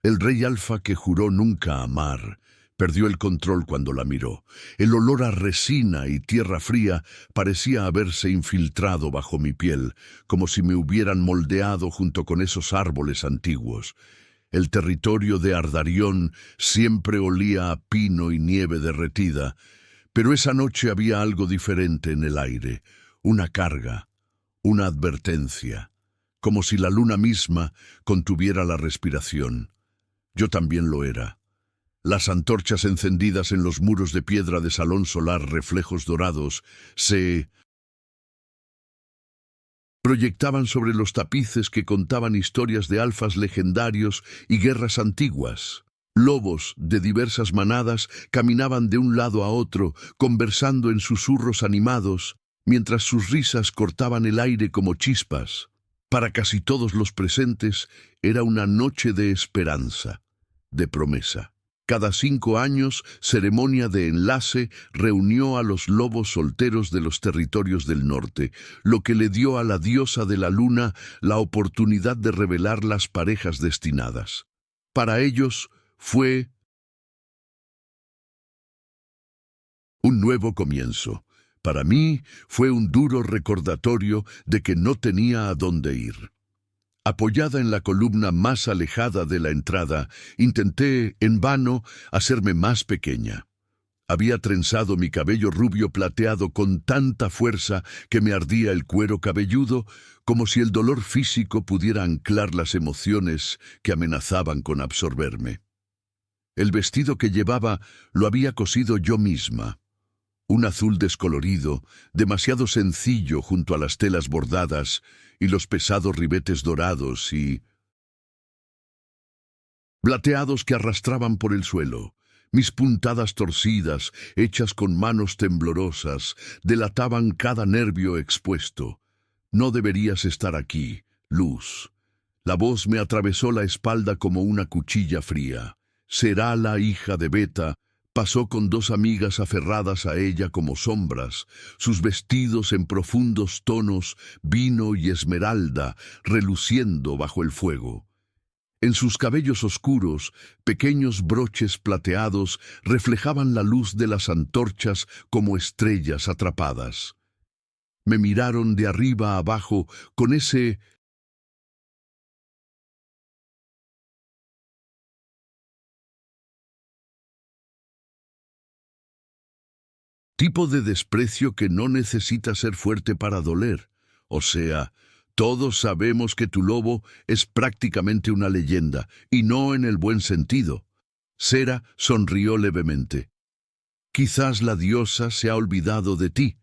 El rey Alfa, que juró nunca amar, perdió el control cuando la miró. El olor a resina y tierra fría parecía haberse infiltrado bajo mi piel, como si me hubieran moldeado junto con esos árboles antiguos. El territorio de Ardarión siempre olía a pino y nieve derretida, pero esa noche había algo diferente en el aire, una carga, una advertencia, como si la luna misma contuviera la respiración. Yo también lo era. Las antorchas encendidas en los muros de piedra de salón solar, reflejos dorados, se proyectaban sobre los tapices que contaban historias de alfas legendarios y guerras antiguas. Lobos de diversas manadas caminaban de un lado a otro, conversando en susurros animados, mientras sus risas cortaban el aire como chispas. Para casi todos los presentes era una noche de esperanza, de promesa. Cada 5 años, ceremonia de enlace reunió a los lobos solteros de los territorios del norte, lo que le dio a la diosa de la luna la oportunidad de revelar las parejas destinadas. Para ellos fue un nuevo comienzo. Para mí fue un duro recordatorio de que no tenía a dónde ir. Apoyada en la columna más alejada de la entrada, intenté, en vano, hacerme más pequeña. Había trenzado mi cabello rubio plateado con tanta fuerza que me ardía el cuero cabelludo, como si el dolor físico pudiera anclar las emociones que amenazaban con absorberme. El vestido que llevaba lo había cosido yo misma. Un azul descolorido, demasiado sencillo junto a las telas bordadas y los pesados ribetes dorados y plateados que arrastraban por el suelo. Mis puntadas torcidas, hechas con manos temblorosas, delataban cada nervio expuesto. No deberías estar aquí, Luz. La voz me atravesó la espalda como una cuchilla fría. Será la hija de Beta. Pasó con 2 amigas aferradas a ella como sombras, sus vestidos en profundos tonos, vino y esmeralda, reluciendo bajo el fuego. En sus cabellos oscuros, pequeños broches plateados reflejaban la luz de las antorchas como estrellas atrapadas. Me miraron de arriba a abajo con ese tipo de desprecio que no necesita ser fuerte para doler. O sea, todos sabemos que tu lobo es prácticamente una leyenda, y no en el buen sentido. Sera sonrió levemente. Quizás la diosa se ha olvidado de ti.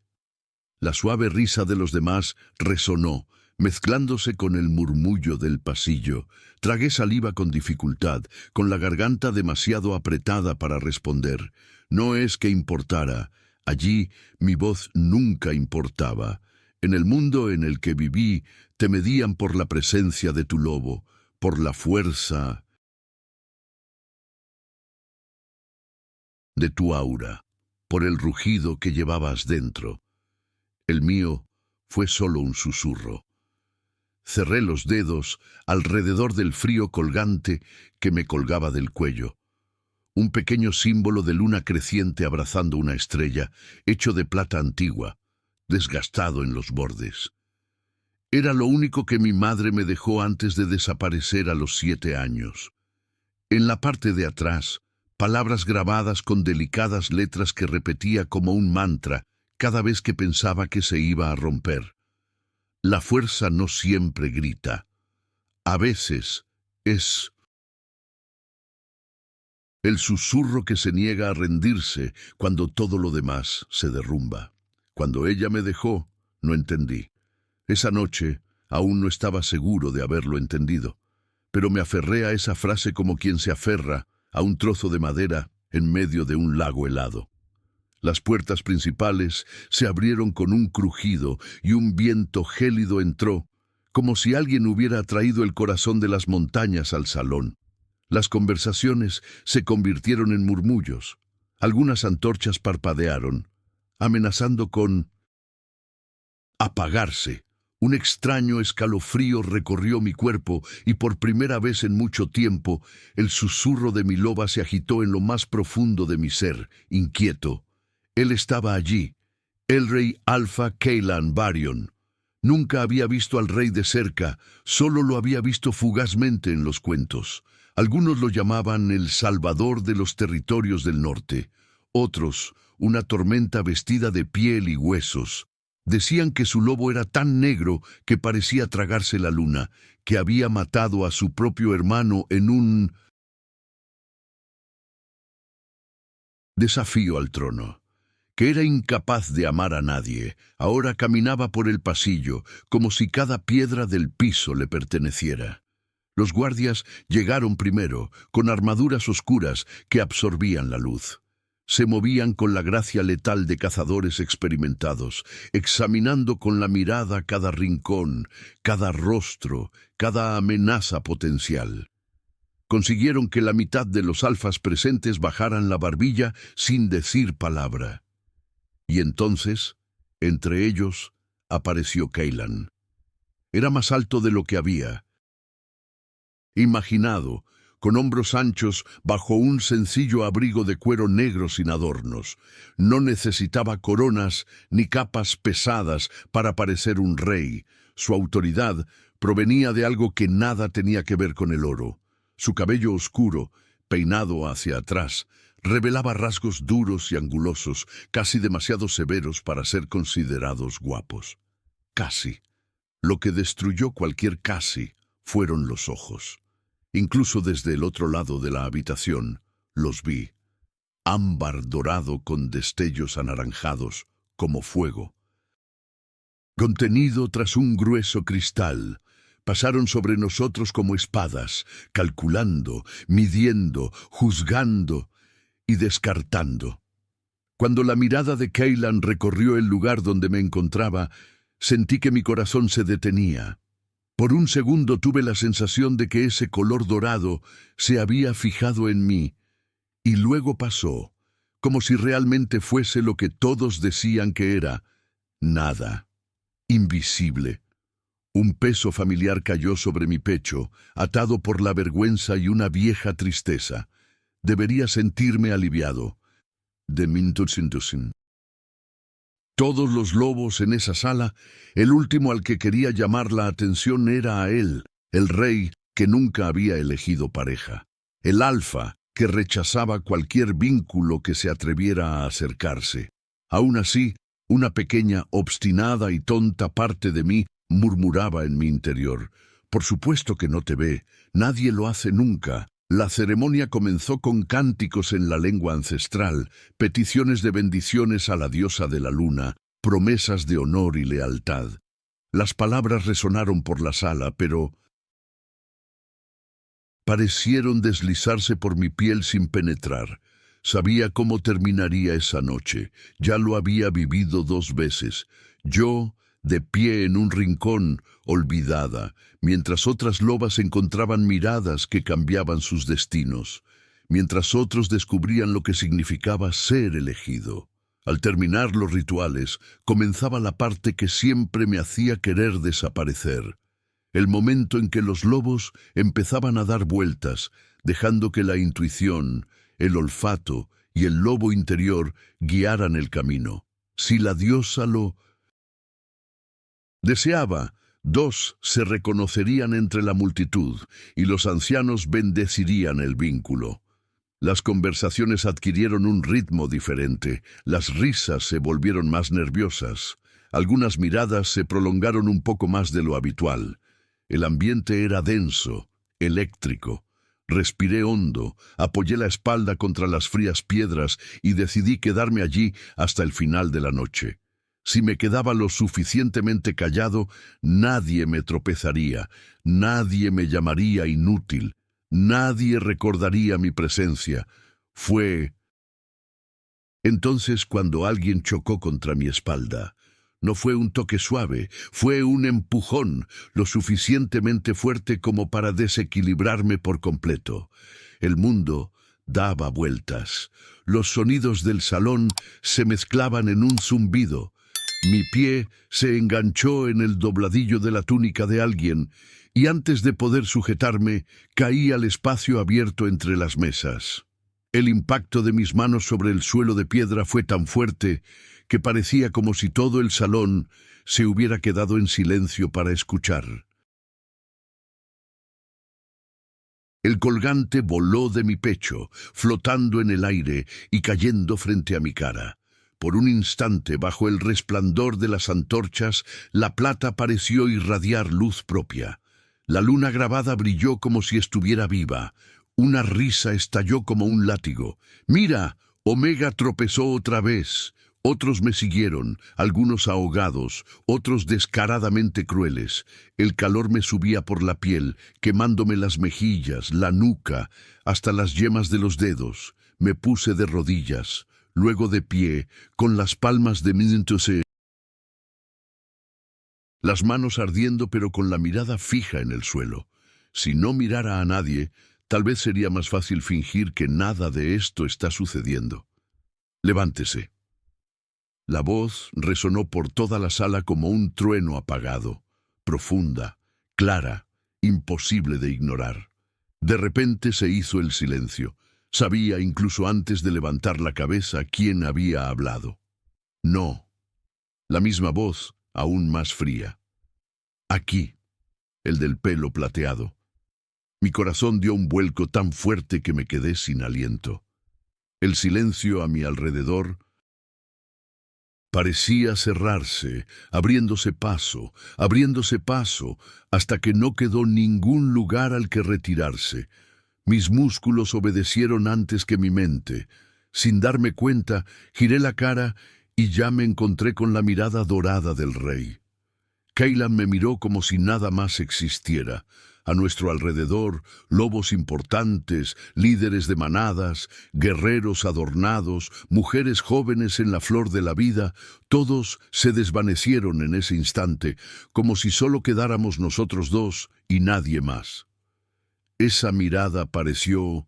La suave risa de los demás resonó, mezclándose con el murmullo del pasillo. Tragué saliva con dificultad, con la garganta demasiado apretada para responder. No es que importara. Allí mi voz nunca importaba. En el mundo en el que viví, te medían por la presencia de tu lobo, por la fuerza de tu aura, por el rugido que llevabas dentro. El mío fue solo un susurro. Cerré los dedos alrededor del frío colgante que me colgaba del cuello. Un pequeño símbolo de luna creciente abrazando una estrella, hecho de plata antigua, desgastado en los bordes. Era lo único que mi madre me dejó antes de desaparecer a los 7 años. En la parte de atrás, palabras grabadas con delicadas letras que repetía como un mantra cada vez que pensaba que se iba a romper. La fuerza no siempre grita. A veces es el susurro que se niega a rendirse cuando todo lo demás se derrumba. Cuando ella me dejó, no entendí. Esa noche aún no estaba seguro de haberlo entendido, pero me aferré a esa frase como quien se aferra a un trozo de madera en medio de un lago helado. Las puertas principales se abrieron con un crujido y un viento gélido entró, como si alguien hubiera traído el corazón de las montañas al salón. Las conversaciones se convirtieron en murmullos. Algunas antorchas parpadearon, amenazando con apagarse. Un extraño escalofrío recorrió mi cuerpo y por primera vez en mucho tiempo el susurro de mi loba se agitó en lo más profundo de mi ser, inquieto. Él estaba allí, el rey Alpha Keilan Varion. Nunca había visto al rey de cerca, solo lo había visto fugazmente en los cuentos. Algunos lo llamaban el salvador de los territorios del norte, otros una tormenta vestida de piel y huesos. Decían que su lobo era tan negro que parecía tragarse la luna, que había matado a su propio hermano en un desafío al trono, que era incapaz de amar a nadie. Ahora caminaba por el pasillo, como si cada piedra del piso le perteneciera. Los guardias llegaron primero, con armaduras oscuras que absorbían la luz. Se movían con la gracia letal de cazadores experimentados, examinando con la mirada cada rincón, cada rostro, cada amenaza potencial. Consiguieron que la mitad de los alfas presentes bajaran la barbilla sin decir palabra. Y entonces, entre ellos, apareció Keilan. Era más alto de lo que había imaginado, con hombros anchos bajo un sencillo abrigo de cuero negro sin adornos. No necesitaba coronas ni capas pesadas para parecer un rey. Su autoridad provenía de algo que nada tenía que ver con el oro. Su cabello oscuro, peinado hacia atrás, revelaba rasgos duros y angulosos, casi demasiado severos para ser considerados guapos. Casi. Lo que destruyó cualquier casi fueron los ojos. Incluso desde el otro lado de la habitación, los vi. Ámbar dorado con destellos anaranjados, como fuego. Contenido tras un grueso cristal, pasaron sobre nosotros como espadas, calculando, midiendo, juzgando y descartando. Cuando la mirada de Keilan recorrió el lugar donde me encontraba, sentí que mi corazón se detenía. Por un segundo tuve la sensación de que ese color dorado se había fijado en mí, y luego pasó, como si realmente fuese lo que todos decían que era: nada, invisible. Un peso familiar cayó sobre mi pecho, atado por la vergüenza y una vieja tristeza. Debería sentirme aliviado. De Mintusintusin. Todos los lobos en esa sala, el último al que quería llamar la atención era a él, el rey que nunca había elegido pareja, el alfa que rechazaba cualquier vínculo que se atreviera a acercarse. Aún así, una pequeña, obstinada y tonta parte de mí murmuraba en mi interior: «Por supuesto que no te ve, nadie lo hace nunca». La ceremonia comenzó con cánticos en la lengua ancestral, peticiones de bendiciones a la diosa de la luna, promesas de honor y lealtad. Las palabras resonaron por la sala, pero parecieron deslizarse por mi piel sin penetrar. Sabía cómo terminaría esa noche. Ya lo había vivido 2 veces. Yo, de pie en un rincón, olvidada, mientras otras lobas encontraban miradas que cambiaban sus destinos, mientras otros descubrían lo que significaba ser elegido. Al terminar los rituales, comenzaba la parte que siempre me hacía querer desaparecer. El momento en que los lobos empezaban a dar vueltas, dejando que la intuición, el olfato y el lobo interior guiaran el camino. Si la diosa lo deseaba, 2 se reconocerían entre la multitud y los ancianos bendecirían el vínculo. Las conversaciones adquirieron un ritmo diferente, las risas se volvieron más nerviosas, algunas miradas se prolongaron un poco más de lo habitual. El ambiente era denso, eléctrico. Respiré hondo, apoyé la espalda contra las frías piedras y decidí quedarme allí hasta el final de la noche. Si me quedaba lo suficientemente callado, nadie me tropezaría, nadie me llamaría inútil, nadie recordaría mi presencia. Fue entonces cuando alguien chocó contra mi espalda. No fue un toque suave, fue un empujón, lo suficientemente fuerte como para desequilibrarme por completo. El mundo daba vueltas. Los sonidos del salón se mezclaban en un zumbido. Mi pie se enganchó en el dobladillo de la túnica de alguien, y antes de poder sujetarme, caí al espacio abierto entre las mesas. El impacto de mis manos sobre el suelo de piedra fue tan fuerte que parecía como si todo el salón se hubiera quedado en silencio para escuchar. El colgante voló de mi pecho, flotando en el aire y cayendo frente a mi cara. Por un instante, bajo el resplandor de las antorchas, la plata pareció irradiar luz propia. La luna grabada brilló como si estuviera viva. Una risa estalló como un látigo. ¡Mira! Omega tropezó otra vez. Otros me siguieron, algunos ahogados, otros descaradamente crueles. El calor me subía por la piel, quemándome las mejillas, la nuca, hasta las yemas de los dedos. Me puse de rodillas, luego de pie, con las palmas de mis dedos, las manos ardiendo pero con la mirada fija en el suelo. Si no mirara a nadie, tal vez sería más fácil fingir que nada de esto está sucediendo. Levántese. La voz resonó por toda la sala como un trueno apagado, profunda, clara, imposible de ignorar. De repente se hizo el silencio. Sabía incluso antes de levantar la cabeza quién había hablado. No. La misma voz, aún más fría. Aquí, el del pelo plateado. Mi corazón dio un vuelco tan fuerte que me quedé sin aliento. El silencio a mi alrededor parecía cerrarse, abriéndose paso, hasta que no quedó ningún lugar al que retirarse. Mis músculos obedecieron antes que mi mente. Sin darme cuenta, giré la cara y ya me encontré con la mirada dorada del rey. Cailan me miró como si nada más existiera. A nuestro alrededor, lobos importantes, líderes de manadas, guerreros adornados, mujeres jóvenes en la flor de la vida, todos se desvanecieron en ese instante, como si solo quedáramos nosotros dos y nadie más. Esa mirada pareció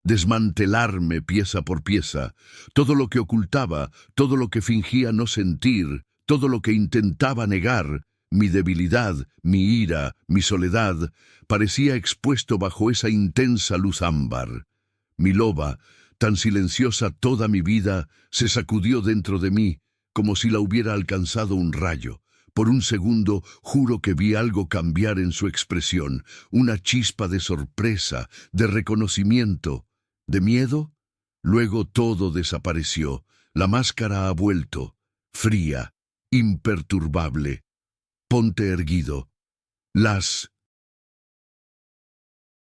desmantelarme pieza por pieza, todo lo que ocultaba, todo lo que fingía no sentir, todo lo que intentaba negar, mi debilidad, mi ira, mi soledad, parecía expuesto bajo esa intensa luz ámbar. Mi loba, tan silenciosa toda mi vida, se sacudió dentro de mí, como si la hubiera alcanzado un rayo. Por un segundo juro que vi algo cambiar en su expresión, una chispa de sorpresa, de reconocimiento, de miedo. Luego todo desapareció, la máscara ha vuelto, fría, imperturbable. Ponte erguido. Las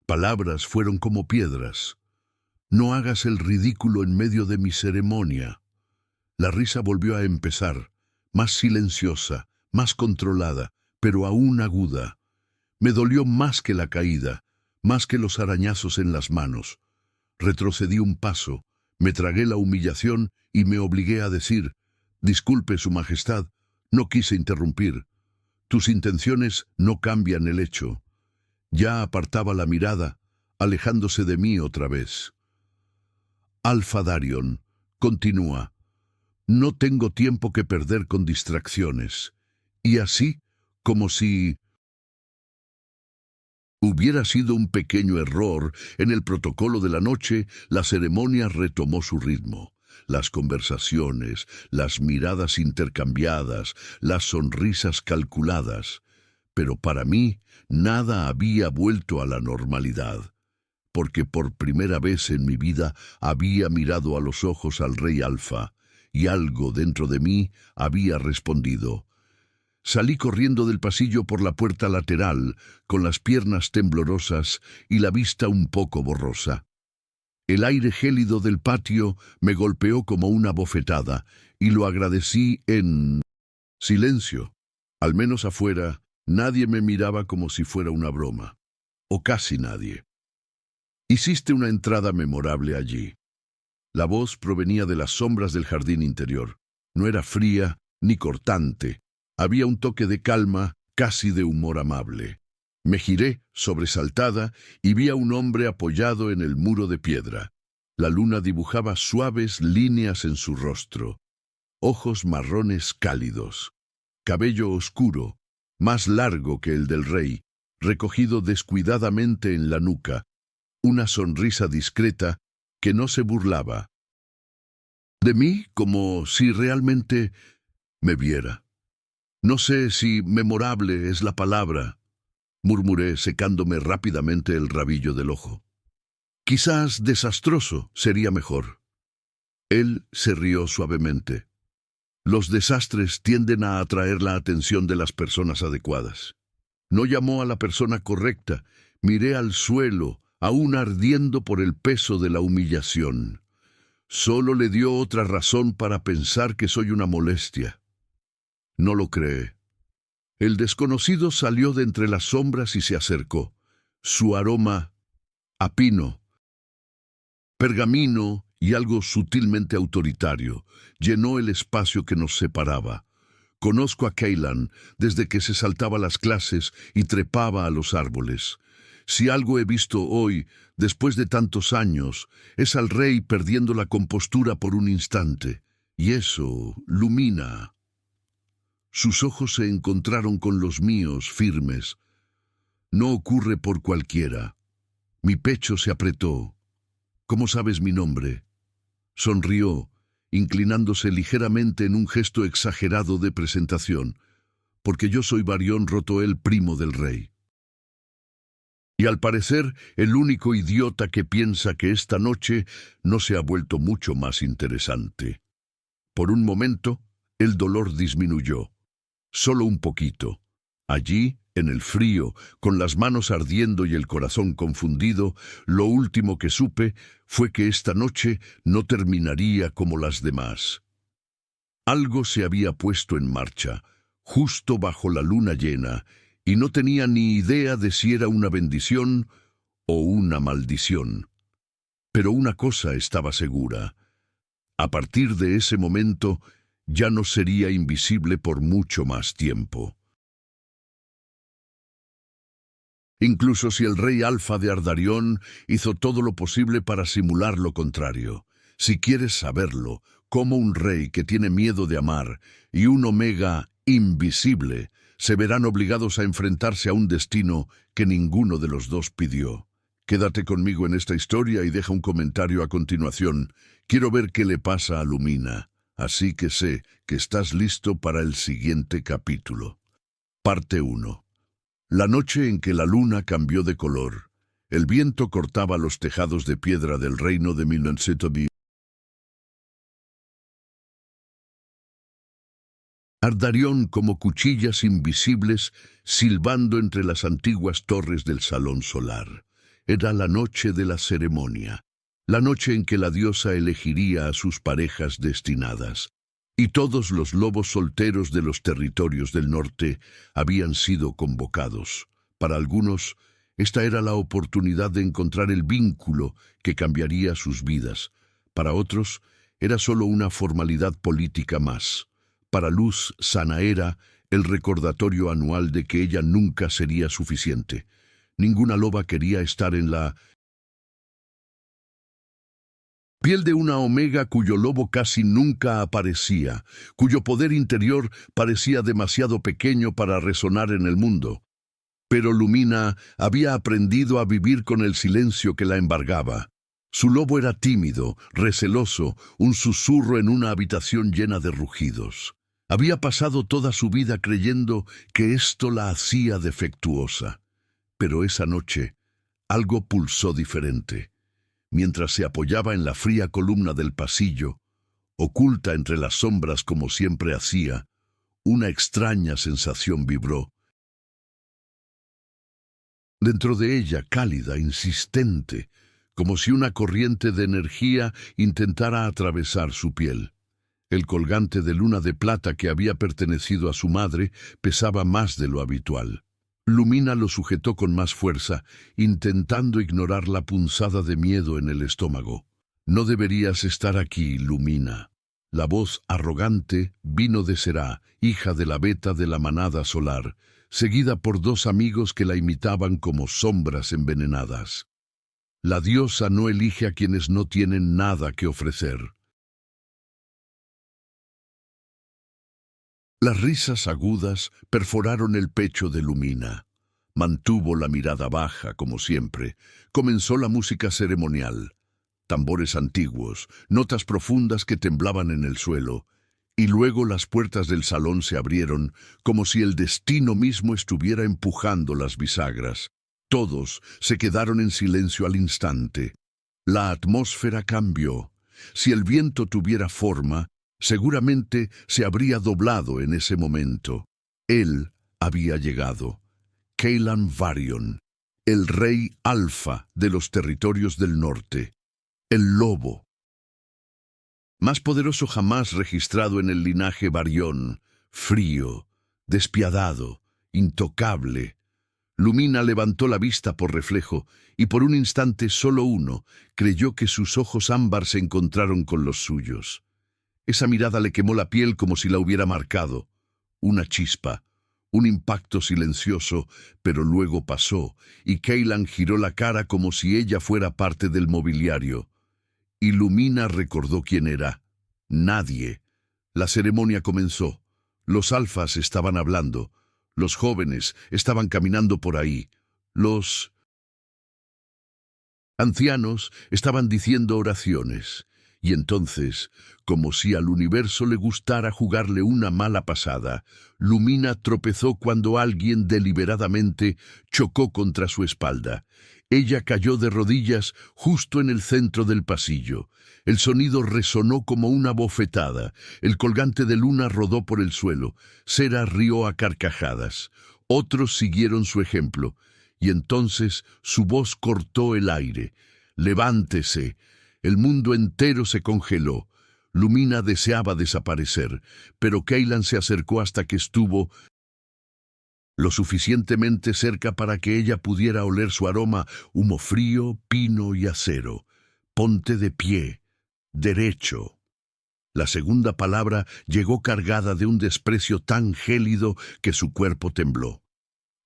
palabras fueron como piedras. No hagas el ridículo en medio de mi ceremonia. La risa volvió a empezar, más silenciosa, más controlada, pero aún aguda. Me dolió más que la caída, más que los arañazos en las manos. Retrocedí un paso, me tragué la humillación y me obligué a decir: «Disculpe, Su Majestad, no quise interrumpir. Tus intenciones no cambian el hecho». Ya apartaba la mirada, alejándose de mí otra vez. Alfa Darion, continúa. No tengo tiempo que perder con distracciones. Y así, como si hubiera sido un pequeño error en el protocolo de la noche, la ceremonia retomó su ritmo. Las conversaciones, las miradas intercambiadas, las sonrisas calculadas. Pero para mí, nada había vuelto a la normalidad, porque por primera vez en mi vida había mirado a los ojos al rey Alfa, y algo dentro de mí había respondido. Salí corriendo del pasillo por la puerta lateral, con las piernas temblorosas y la vista un poco borrosa. El aire gélido del patio me golpeó como una bofetada, y lo agradecí en silencio. Al menos afuera, nadie me miraba como si fuera una broma. O casi nadie. Hiciste una entrada memorable allí. La voz provenía de las sombras del jardín interior. No era fría ni cortante. Había un toque de calma, casi de humor amable. Me giré, sobresaltada, y vi a un hombre apoyado en el muro de piedra. La luna dibujaba suaves líneas en su rostro, ojos marrones cálidos, cabello oscuro, más largo que el del rey, recogido descuidadamente en la nuca, una sonrisa discreta que no se burlaba de mí como si realmente me viera. No sé si memorable es la palabra, murmuré secándome rápidamente el rabillo del ojo. Quizás desastroso sería mejor. Él se rió suavemente. Los desastres tienden a atraer la atención de las personas adecuadas. No llamó a la persona correcta. Miré al suelo, aún ardiendo por el peso de la humillación. Solo le dio otra razón para pensar que soy una molestia. No lo cree. El desconocido salió de entre las sombras y se acercó. Su aroma a pino, pergamino y algo sutilmente autoritario llenó el espacio que nos separaba. Conozco a Kaylan desde que se saltaba las clases y trepaba a los árboles. Si algo he visto hoy, después de tantos años, es al rey perdiendo la compostura por un instante. Y eso, Lumina. Sus ojos se encontraron con los míos, firmes. No ocurre por cualquiera. Mi pecho se apretó. ¿Cómo sabes mi nombre? Sonrió, inclinándose ligeramente en un gesto exagerado de presentación, porque yo soy Varión Rotoel, primo del rey. Y al parecer, el único idiota que piensa que esta noche no se ha vuelto mucho más interesante. Por un momento, el dolor disminuyó. Solo un poquito. Allí, en el frío, con las manos ardiendo y el corazón confundido, lo último que supe fue que esta noche no terminaría como las demás. Algo se había puesto en marcha, justo bajo la luna llena, y no tenía ni idea de si era una bendición o una maldición. Pero una cosa estaba segura. A partir de ese momento, ya no sería invisible por mucho más tiempo. Incluso si el rey Alfa de Ardarión hizo todo lo posible para simular lo contrario. Si quieres saberlo, cómo un rey que tiene miedo de amar y un Omega invisible se verán obligados a enfrentarse a un destino que ninguno de los dos pidió. Quédate conmigo en esta historia y deja un comentario a continuación. Quiero ver qué le pasa a Lumina, así que sé que estás listo para el siguiente capítulo. Parte 1. La noche en que la luna cambió de color, el viento cortaba los tejados de piedra del reino de Milnoncetobi. Ardarión como cuchillas invisibles silbando entre las antiguas torres del salón solar. Era la noche de la ceremonia, la noche en que la diosa elegiría a sus parejas destinadas. Y todos los lobos solteros de los territorios del norte habían sido convocados. Para algunos, esta era la oportunidad de encontrar el vínculo que cambiaría sus vidas. Para otros, era solo una formalidad política más. Para Luz Sanaera, el recordatorio anual de que ella nunca sería suficiente. Ninguna loba quería estar en la piel de una Omega cuyo lobo casi nunca aparecía, cuyo poder interior parecía demasiado pequeño para resonar en el mundo. Pero Lumina había aprendido a vivir con el silencio que la embargaba. Su lobo era tímido, receloso, un susurro en una habitación llena de rugidos. Había pasado toda su vida creyendo que esto la hacía defectuosa. Pero esa noche, algo pulsó diferente. Mientras se apoyaba en la fría columna del pasillo, oculta entre las sombras como siempre hacía, una extraña sensación vibró. Dentro de ella, cálida, insistente, como si una corriente de energía intentara atravesar su piel. El colgante de luna de plata que había pertenecido a su madre pesaba más de lo habitual. Lumina lo sujetó con más fuerza, intentando ignorar la punzada de miedo en el estómago. «No deberías estar aquí, Lumina». La voz arrogante vino de Será, hija de la beta de la manada solar, seguida por dos amigos que la imitaban como sombras envenenadas. La diosa no elige a quienes no tienen nada que ofrecer. Las risas agudas perforaron el pecho de Lumina. Mantuvo la mirada baja, como siempre. Comenzó la música ceremonial. Tambores antiguos, notas profundas que temblaban en el suelo, y luego las puertas del salón se abrieron, como si el destino mismo estuviera empujando las bisagras. Todos se quedaron en silencio al instante. La atmósfera cambió. Si el viento tuviera forma, seguramente se habría doblado en ese momento. Él había llegado. Cailan Varion, el rey alfa de los territorios del norte. El lobo. Más poderoso jamás registrado en el linaje Varión, frío, despiadado, intocable. Lumina levantó la vista por reflejo, y por un instante solo uno creyó que sus ojos ámbar se encontraron con los suyos. Esa mirada le quemó la piel como si la hubiera marcado. Una chispa, un impacto silencioso, pero luego pasó, y Cailan giró la cara como si ella fuera parte del mobiliario. Y Lumina recordó quién era. Nadie. La ceremonia comenzó. Los alfas estaban hablando. Los jóvenes estaban caminando por ahí. Los ancianos estaban diciendo oraciones. Y entonces, como si al universo le gustara jugarle una mala pasada, Lumina tropezó cuando alguien deliberadamente chocó contra su espalda. Ella cayó de rodillas justo en el centro del pasillo. El sonido resonó como una bofetada. El colgante de luna rodó por el suelo. Sera rió a carcajadas. Otros siguieron su ejemplo. Y entonces su voz cortó el aire. «Levántese». El mundo entero se congeló. Lumina deseaba desaparecer, pero Cailan se acercó hasta que estuvo lo suficientemente cerca para que ella pudiera oler su aroma, humo frío, pino y acero. «Ponte de pie, derecho». La segunda palabra llegó cargada de un desprecio tan gélido que su cuerpo tembló.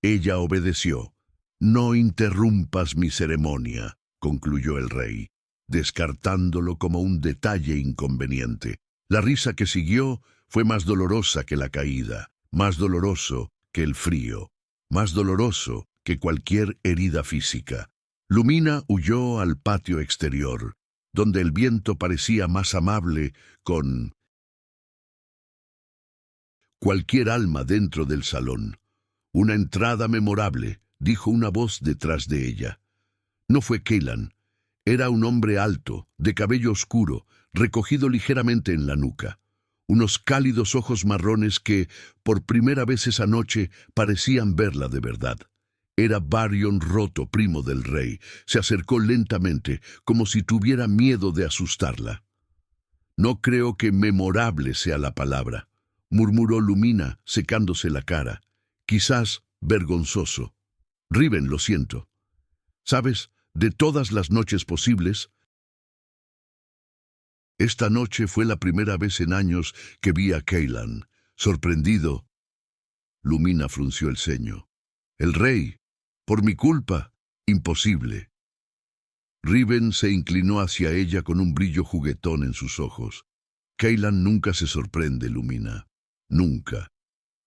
Ella obedeció. «No interrumpas mi ceremonia», concluyó el rey, descartándolo como un detalle inconveniente. La risa que siguió fue más dolorosa que la caída, más doloroso que el frío, más doloroso que cualquier herida física. Lumina huyó al patio exterior, donde el viento parecía más amable con cualquier alma dentro del salón. «Una entrada memorable», dijo una voz detrás de ella. No fue Cailan. Era un hombre alto, de cabello oscuro, recogido ligeramente en la nuca. Unos cálidos ojos marrones que, por primera vez esa noche, parecían verla de verdad. Era Varion Roto, primo del rey. Se acercó lentamente, como si tuviera miedo de asustarla. «No creo que memorable sea la palabra», murmuró Lumina, secándose la cara. «Quizás vergonzoso. Riven, lo siento. ¿Sabes? De todas las noches posibles, esta noche fue la primera vez en años que vi a Cailan. Sorprendido». Lumina frunció el ceño. «El rey, por mi culpa, imposible». Riven se inclinó hacia ella con un brillo juguetón en sus ojos. «Cailan nunca se sorprende, Lumina. Nunca.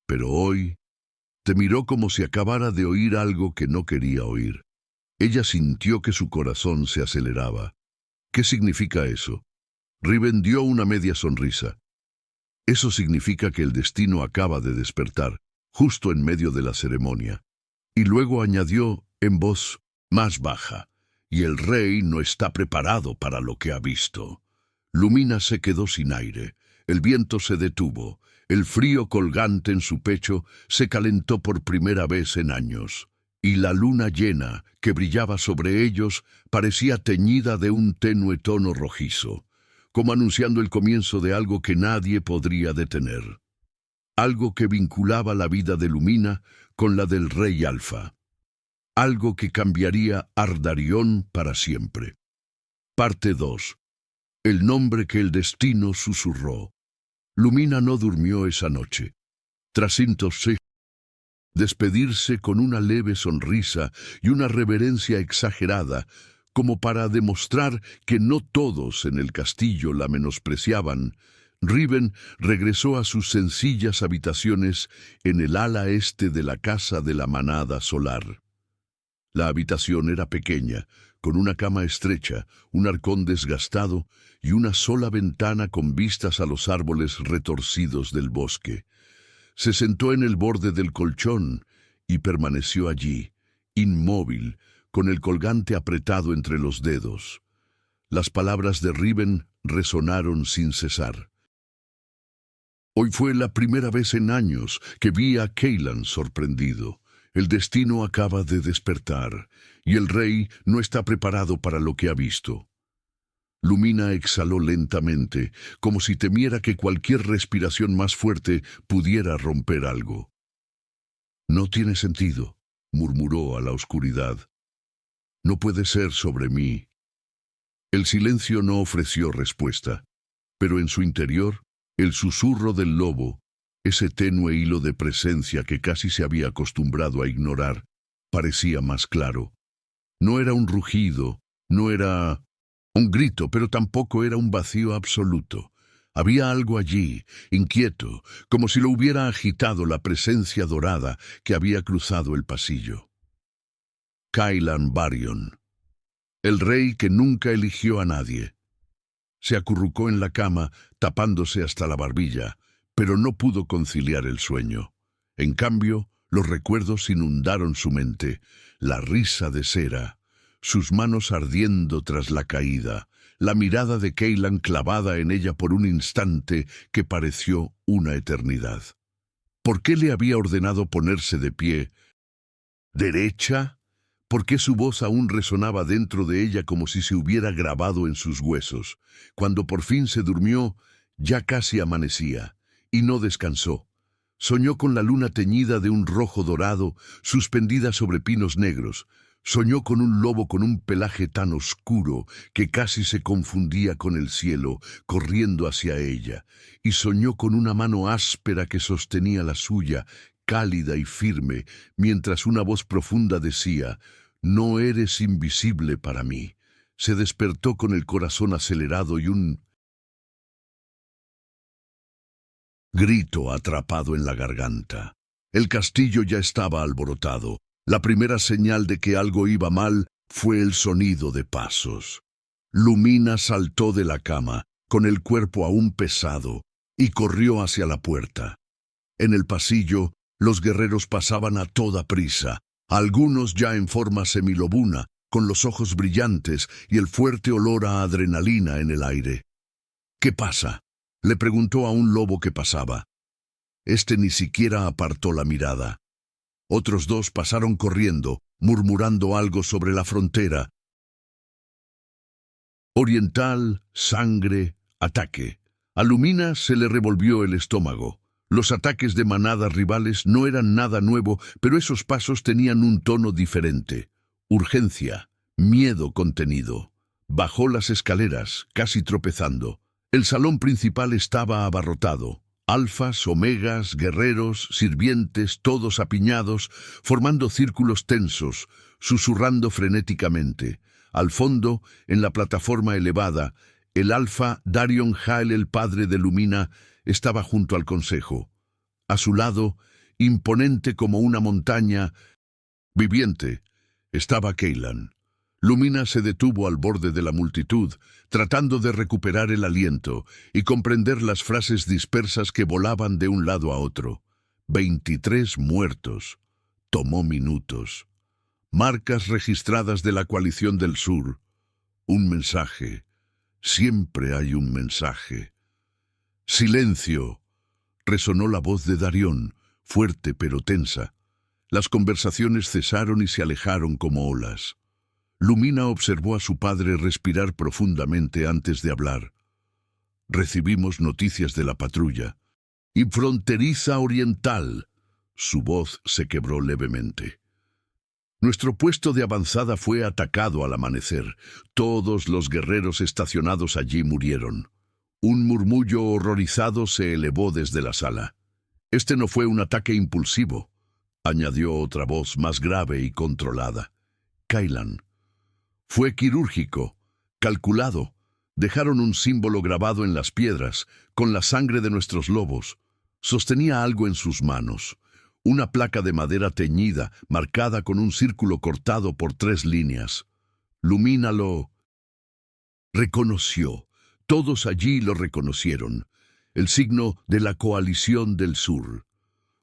Pero hoy te miró como si acabara de oír algo que no quería oír». Ella sintió que su corazón se aceleraba. «¿Qué significa eso?» Riven dio una media sonrisa. «Eso significa que el destino acaba de despertar, justo en medio de la ceremonia». Y luego añadió en voz más baja: «Y el rey no está preparado para lo que ha visto». Lumina se quedó sin aire. El viento se detuvo. El frío colgante en su pecho se calentó por primera vez en años. Y la luna llena, que brillaba sobre ellos, parecía teñida de un tenue tono rojizo, como anunciando el comienzo de algo que nadie podría detener. Algo que vinculaba la vida de Lumina con la del rey Alfa. Algo que cambiaría Ardarión para siempre. Parte 2. El nombre que el destino susurró. Lumina no durmió esa noche. Tras despedirse con una leve sonrisa y una reverencia exagerada, Como para demostrar que no todos en el castillo la menospreciaban, Riven regresó a sus sencillas habitaciones en el ala este de la casa de la manada solar. La habitación era pequeña, con una cama estrecha, un arcón desgastado y una sola ventana con vistas a los árboles retorcidos del bosque. Se sentó en el borde del colchón y permaneció allí, inmóvil, con el colgante apretado entre los dedos. Las palabras de Riven resonaron sin cesar. Hoy fue la primera vez en años que vi a Cailan sorprendido. El destino acaba de despertar, y el rey no está preparado para lo que ha visto. Lumina exhaló lentamente, como si temiera que cualquier respiración más fuerte pudiera romper algo. «No tiene sentido», murmuró a la oscuridad. «No puede ser sobre mí». El silencio no ofreció respuesta, pero en su interior, el susurro del lobo, ese tenue hilo de presencia que casi se había acostumbrado a ignorar, parecía más claro. No era un rugido, no era un grito, pero tampoco era un vacío absoluto. Había algo allí, inquieto, como si lo hubiera agitado la presencia dorada que había cruzado el pasillo. Cailan Varion, el rey que nunca eligió a nadie. Se acurrucó en la cama, tapándose hasta la barbilla, pero no pudo conciliar el sueño. En cambio, los recuerdos inundaron su mente, la risa de cera, sus manos ardiendo tras la caída, la mirada de Cailan clavada en ella por un instante que pareció una eternidad. ¿Por qué le había ordenado ponerse de pie? ¿Derecha? ¿Por qué su voz aún resonaba dentro de ella como si se hubiera grabado en sus huesos? Cuando por fin se durmió, ya casi amanecía, y no descansó. Soñó con la luna teñida de un rojo dorado, suspendida sobre pinos negros. Soñó con un lobo con un pelaje tan oscuro que casi se confundía con el cielo, corriendo hacia ella. Y soñó con una mano áspera que sostenía la suya, cálida y firme, mientras una voz profunda decía: «No eres invisible para mí». Se despertó con el corazón acelerado y un grito atrapado en la garganta. El castillo ya estaba alborotado. La primera señal de que algo iba mal fue el sonido de pasos. Lumina saltó de la cama, con el cuerpo aún pesado, y corrió hacia la puerta. En el pasillo, los guerreros pasaban a toda prisa, algunos ya en forma semilobuna, con los ojos brillantes y el fuerte olor a adrenalina en el aire. «¿Qué pasa?», le preguntó a un lobo que pasaba. Este ni siquiera apartó la mirada. Otros dos pasaron corriendo, murmurando algo sobre la frontera. Oriental, sangre, ataque. A Lumina se le revolvió el estómago. Los ataques de manadas rivales no eran nada nuevo, pero esos pasos tenían un tono diferente. Urgencia, miedo contenido. Bajó las escaleras, casi tropezando. El salón principal estaba abarrotado. Alfas, omegas, guerreros, sirvientes, todos apiñados, formando círculos tensos, susurrando frenéticamente. Al fondo, en la plataforma elevada, el alfa Darion Hale, el padre de Lumina, estaba junto al consejo. A su lado, imponente como una montaña viviente, estaba Cailan. Lumina se detuvo al borde de la multitud, tratando de recuperar el aliento y comprender las frases dispersas que volaban de un lado a otro. 23 muertos. Tomó minutos. Marcas registradas de la coalición del sur. Un mensaje. Siempre hay un mensaje. «Silencio», resonó la voz de Darion, fuerte pero tensa. Las conversaciones cesaron y se alejaron como olas. Lumina observó a su padre respirar profundamente antes de hablar. «Recibimos noticias de la patrulla. Y fronteriza oriental». Su voz se quebró levemente. «Nuestro puesto de avanzada fue atacado al amanecer. Todos los guerreros estacionados allí murieron». Un murmullo horrorizado se elevó desde la sala. «Este no fue un ataque impulsivo», añadió otra voz más grave y controlada. «Cailan, Fue quirúrgico, calculado. Dejaron un símbolo grabado en las piedras, con la sangre de nuestros lobos. Sostenía algo en sus manos. Una placa de madera teñida, marcada con un círculo cortado por 3 líneas. Lumina lo reconoció. Todos allí lo reconocieron. El signo de la Coalición del Sur.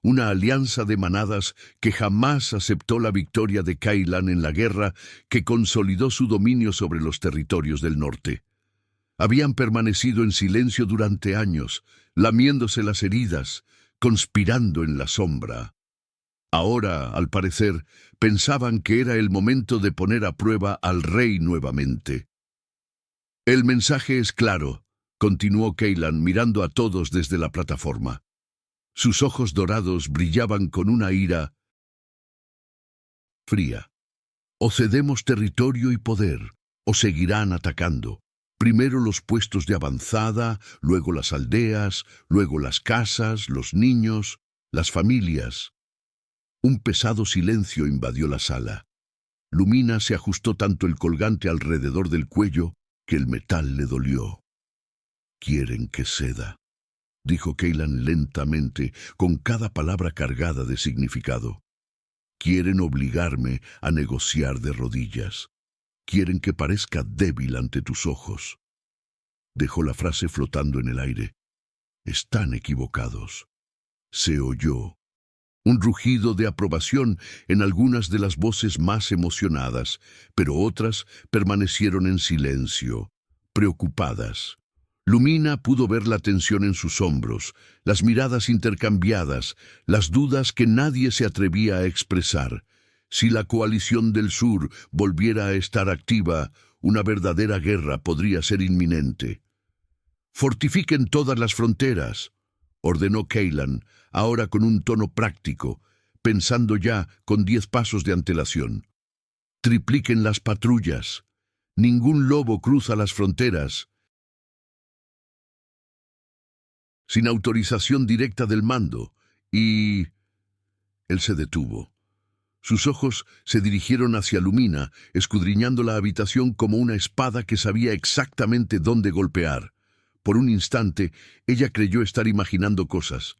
Una alianza de manadas que jamás aceptó la victoria de Cailan en la guerra que consolidó su dominio sobre los territorios del norte. Habían permanecido en silencio durante años, lamiéndose las heridas, conspirando en la sombra. Ahora, al parecer, pensaban que era el momento de poner a prueba al rey nuevamente. El mensaje es claro, continuó Cailan mirando a todos desde la plataforma. Sus ojos dorados brillaban con una ira fría. O cedemos territorio y poder, o seguirán atacando. Primero los puestos de avanzada, luego las aldeas, luego las casas, los niños, las familias. Un pesado silencio invadió la sala. Lumina se ajustó tanto el colgante alrededor del cuello que el metal le dolió. «Quieren que ceda», dijo Cailan lentamente, con cada palabra cargada de significado. «Quieren obligarme a negociar de rodillas. Quieren que parezca débil ante tus ojos». Dejó la frase flotando en el aire. «Están equivocados». Se oyó un rugido de aprobación en algunas de las voces más emocionadas, pero otras permanecieron en silencio, preocupadas. Lumina pudo ver la tensión en sus hombros, las miradas intercambiadas, las dudas que nadie se atrevía a expresar. Si la Coalición del Sur volviera a estar activa, una verdadera guerra podría ser inminente. «Fortifiquen todas las fronteras», ordenó Cailan, ahora con un tono práctico, pensando ya con 10 pasos de antelación. «Tripliquen las patrullas. Ningún lobo cruza las fronteras sin autorización directa del mando, y...» Él se detuvo. Sus ojos se dirigieron hacia Lumina, escudriñando la habitación como una espada que sabía exactamente dónde golpear. Por un instante, ella creyó estar imaginando cosas,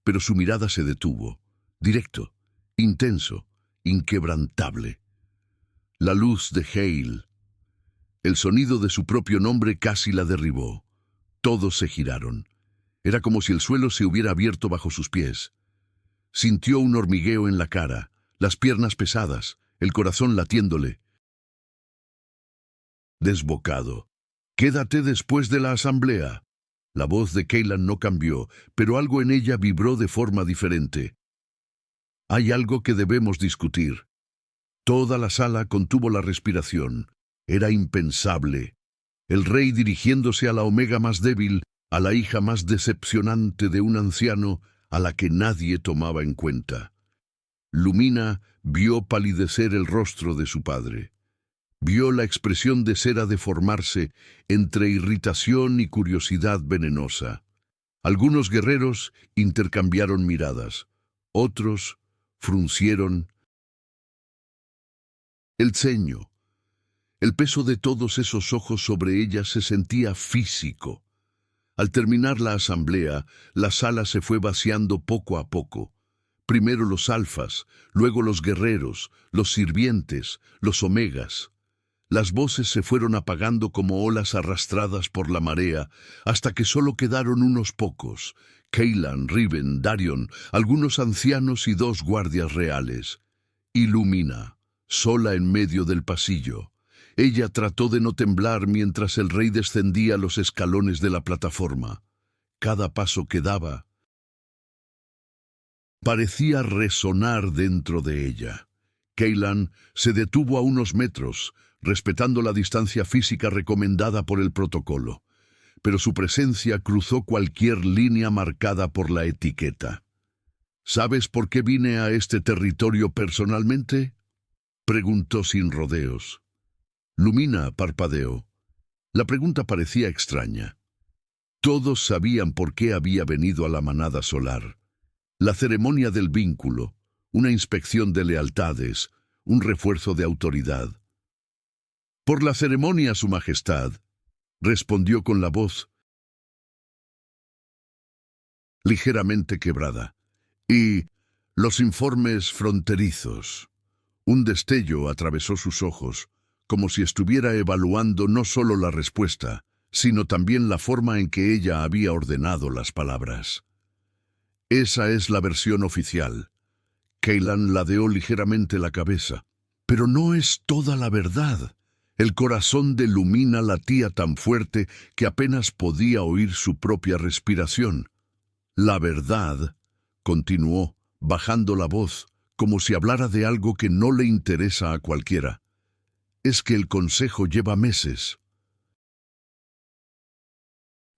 pero su mirada se detuvo, directo, intenso, inquebrantable. La luz de Hale. El sonido de su propio nombre casi la derribó. Todos se giraron. Era como si el suelo se hubiera abierto bajo sus pies. Sintió un hormigueo en la cara, las piernas pesadas, el corazón latiéndole. Desbocado. «Quédate después de la asamblea». La voz de Cailan no cambió, pero algo en ella vibró de forma diferente. «Hay algo que debemos discutir». Toda la sala contuvo la respiración. Era impensable. El rey dirigiéndose a la omega más débil, a la hija más decepcionante de un anciano a la que nadie tomaba en cuenta. Lumina vio palidecer el rostro de su padre. Vio la expresión de cera deformarse entre irritación y curiosidad venenosa. Algunos guerreros intercambiaron miradas. Otros fruncieron el ceño. El peso de todos esos ojos sobre ella se sentía físico. Al terminar la asamblea, la sala se fue vaciando poco a poco. Primero los alfas, luego los guerreros, los sirvientes, los omegas. Las voces se fueron apagando como olas arrastradas por la marea, hasta que solo quedaron unos pocos: Cailan, Riven, Darion, algunos ancianos y 2 guardias reales. Y Lumina, sola en medio del pasillo. Ella trató de no temblar mientras el rey descendía los escalones de la plataforma. Cada paso que daba parecía resonar dentro de ella. Cailan se detuvo a unos metros, respetando la distancia física recomendada por el protocolo, pero su presencia cruzó cualquier línea marcada por la etiqueta. «¿Sabes por qué vine a este territorio personalmente?», preguntó sin rodeos. Lumina parpadeó. La pregunta parecía extraña. Todos sabían por qué había venido a la manada solar. La ceremonia del vínculo, una inspección de lealtades, un refuerzo de autoridad. Por la ceremonia, Su Majestad, respondió con la voz ligeramente quebrada. Y los informes fronterizos. Un destello atravesó sus ojos, como si estuviera evaluando no solo la respuesta, sino también la forma en que ella había ordenado las palabras. Esa es la versión oficial. Cailan ladeó ligeramente la cabeza. Pero no es toda la verdad. El corazón de Lumina latía tan fuerte que apenas podía oír su propia respiración. La verdad, continuó, bajando la voz, como si hablara de algo que no le interesa a cualquiera, es que el consejo lleva meses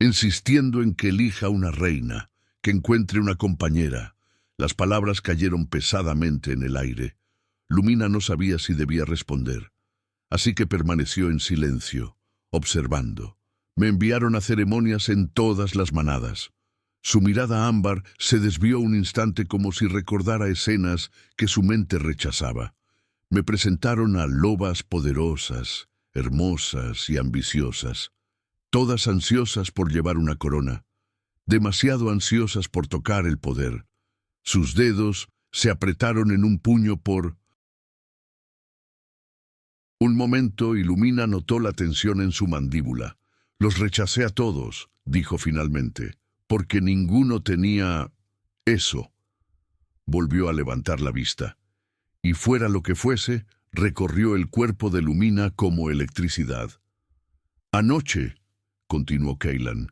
insistiendo en que elija una reina, que encuentre una compañera. Las palabras cayeron pesadamente en el aire. Lumina no sabía si debía responder, así que permaneció en silencio, observando. Me enviaron a ceremonias en todas las manadas. Su mirada ámbar se desvió un instante como si recordara escenas que su mente rechazaba. Me presentaron a lobas poderosas, hermosas y ambiciosas, todas ansiosas por llevar una corona, demasiado ansiosas por tocar el poder. Sus dedos se apretaron en un puño por un momento y Lumina notó la tensión en su mandíbula. Los rechacé a todos, dijo finalmente, porque ninguno tenía eso. Volvió a levantar la vista, y fuera lo que fuese, recorrió el cuerpo de Lumina como electricidad. Anoche, continuó Cailan,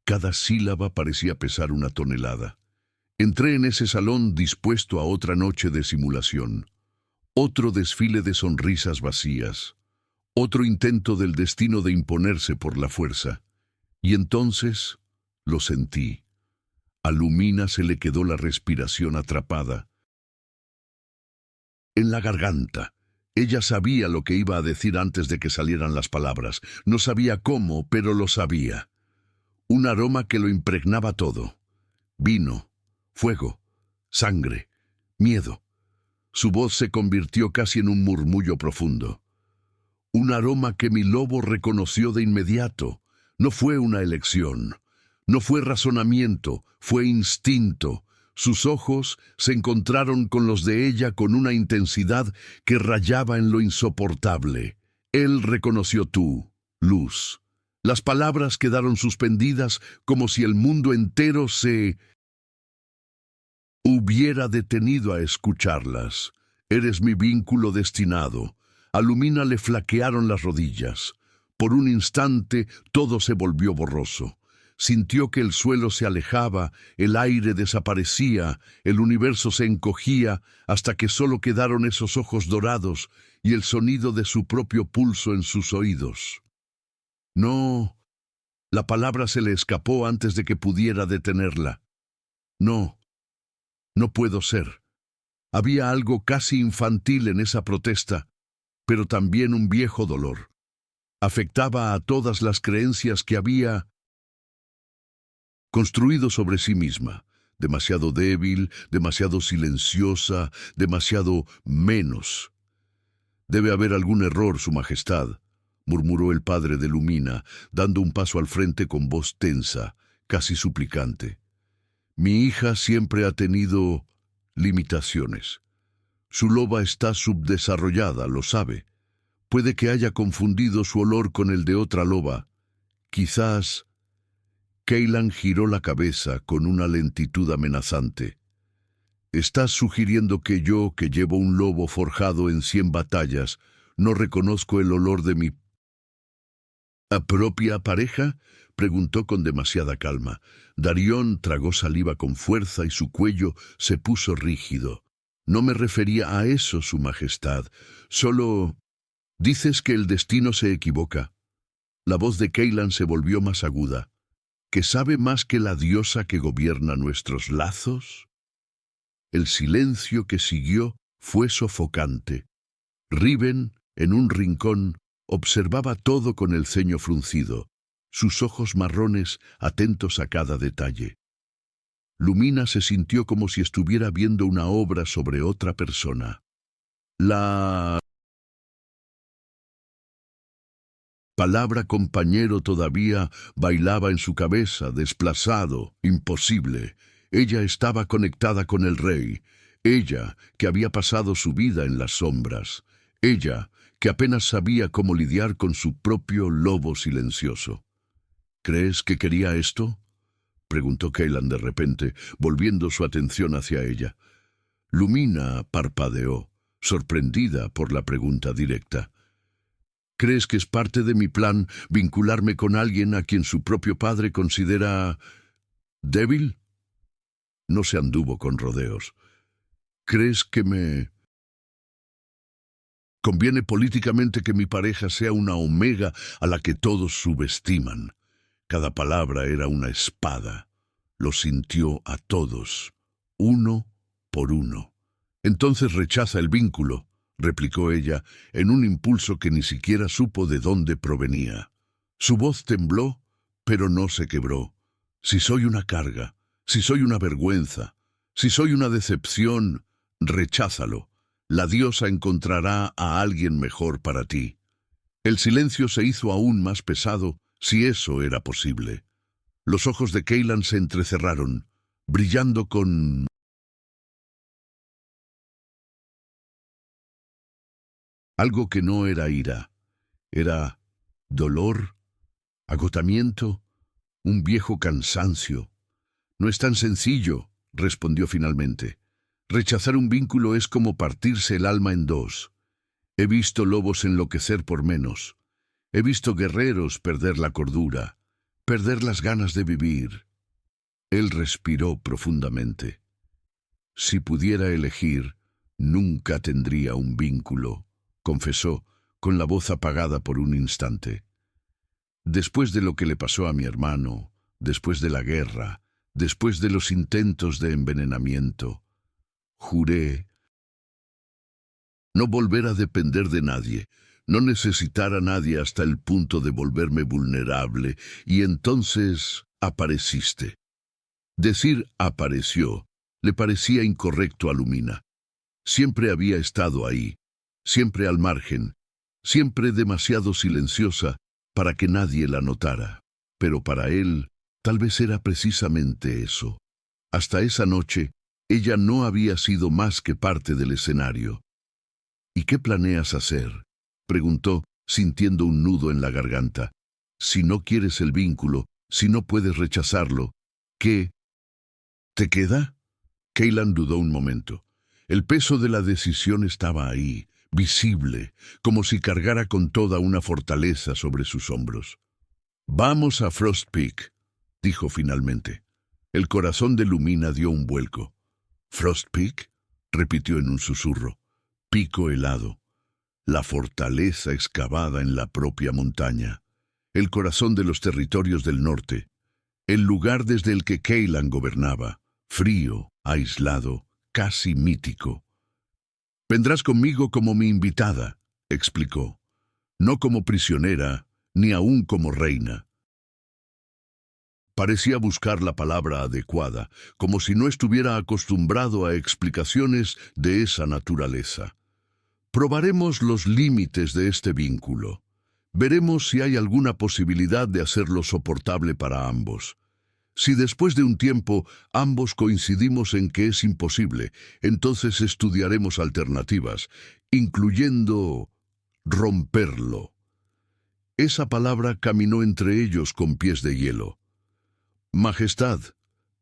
cada sílaba parecía pesar una tonelada. Entré en ese salón dispuesto a otra noche de simulación, otro desfile de sonrisas vacías, otro intento del destino de imponerse por la fuerza. Y entonces lo sentí. A Lumina se le quedó la respiración atrapada en la garganta. Ella sabía lo que iba a decir antes de que salieran las palabras. No sabía cómo, pero lo sabía. Un aroma que lo impregnaba todo. Vino, fuego, sangre, miedo. Su voz se convirtió casi en un murmullo profundo. Un aroma que mi lobo reconoció de inmediato. No fue una elección. No fue razonamiento, fue instinto. Sus ojos se encontraron con los de ella con una intensidad que rayaba en lo insoportable. Él reconoció tú, luz. Las palabras quedaron suspendidas como si el mundo entero se hubiera detenido a escucharlas. Eres mi vínculo destinado. A Lumina le flaquearon las rodillas. Por un instante todo se volvió borroso. Sintió que el suelo se alejaba, el aire desaparecía, el universo se encogía, hasta que solo quedaron esos ojos dorados y el sonido de su propio pulso en sus oídos. No, la palabra se le escapó antes de que pudiera detenerla. No, no puedo ser. Había algo casi infantil en esa protesta, pero también un viejo dolor. Afectaba a todas las creencias que había construido sobre sí misma. Demasiado débil, demasiado silenciosa, demasiado menos. Debe haber algún error, Su Majestad, murmuró el padre de Lumina, dando un paso al frente con voz tensa, casi suplicante. Mi hija siempre ha tenido limitaciones. Su loba está subdesarrollada, lo sabe. Puede que haya confundido su olor con el de otra loba. Quizás... Cailan giró la cabeza con una lentitud amenazante. ¿Estás sugiriendo que yo, que llevo un lobo forjado en 100 batallas, no reconozco el olor de mi propia pareja? Preguntó con demasiada calma. Darión tragó saliva con fuerza y su cuello se puso rígido. No me refería a eso, Su Majestad. Solo... dices que el destino se equivoca. La voz de Cailan se volvió más aguda. ¿Que sabe más que la diosa que gobierna nuestros lazos? El silencio que siguió fue sofocante. Riven, en un rincón, observaba todo con el ceño fruncido, sus ojos marrones atentos a cada detalle. Lumina se sintió como si estuviera viendo una obra sobre otra persona. La palabra compañero todavía bailaba en su cabeza, desplazado, imposible. Ella estaba conectada con el rey. Ella, que había pasado su vida en las sombras. Ella, que apenas sabía cómo lidiar con su propio lobo silencioso. ¿Crees que quería esto?, preguntó Cailan de repente, volviendo su atención hacia ella. Lumina parpadeó, sorprendida por la pregunta directa. ¿Crees que es parte de mi plan vincularme con alguien a quien su propio padre considera débil? No se anduvo con rodeos. ¿Crees que me conviene políticamente que mi pareja sea una omega a la que todos subestiman? Cada palabra era una espada. Lo sintió a todos, uno por uno. Entonces rechaza el vínculo, replicó ella, en un impulso que ni siquiera supo de dónde provenía. Su voz tembló, pero no se quebró. Si soy una carga, si soy una vergüenza, si soy una decepción, recházalo. La diosa encontrará a alguien mejor para ti. El silencio se hizo aún más pesado, si eso era posible. Los ojos de Cailan se entrecerraron, brillando con algo que no era ira. Era dolor, agotamiento, un viejo cansancio. No es tan sencillo, respondió finalmente. Rechazar un vínculo es como partirse el alma en dos. He visto lobos enloquecer por menos. He visto guerreros perder la cordura, perder las ganas de vivir. Él respiró profundamente. Si pudiera elegir, nunca tendría un vínculo, confesó, con la voz apagada por un instante. Después de lo que le pasó a mi hermano, después de la guerra, después de los intentos de envenenamiento, juré no volver a depender de nadie, no necesitar a nadie hasta el punto de volverme vulnerable, y entonces apareciste. Decir apareció le parecía incorrecto a Lumina. Siempre había estado ahí, siempre al margen, siempre demasiado silenciosa para que nadie la notara. Pero para él, tal vez era precisamente eso. Hasta esa noche, ella no había sido más que parte del escenario. ¿Y qué planeas hacer?, preguntó, sintiendo un nudo en la garganta. Si no quieres el vínculo, si no puedes rechazarlo, ¿qué te queda? Cailan dudó un momento. El peso de la decisión estaba ahí, visible, como si cargara con toda una fortaleza sobre sus hombros. Vamos a Frost Peak, dijo finalmente. El corazón de Lumina dio un vuelco. ¿Frost Peak?, repitió en un susurro. Pico helado. La fortaleza excavada en la propia montaña. El corazón de los territorios del norte. El lugar desde el que Cailan gobernaba. Frío, aislado, casi mítico. Vendrás conmigo como mi invitada, explicó. No como prisionera, ni aún como reina. Parecía buscar la palabra adecuada, como si no estuviera acostumbrado a explicaciones de esa naturaleza. Probaremos los límites de este vínculo. Veremos si hay alguna posibilidad de hacerlo soportable para ambos. Si después de un tiempo ambos coincidimos en que es imposible, entonces estudiaremos alternativas, incluyendo romperlo. Esa palabra caminó entre ellos con pies de hielo. Majestad,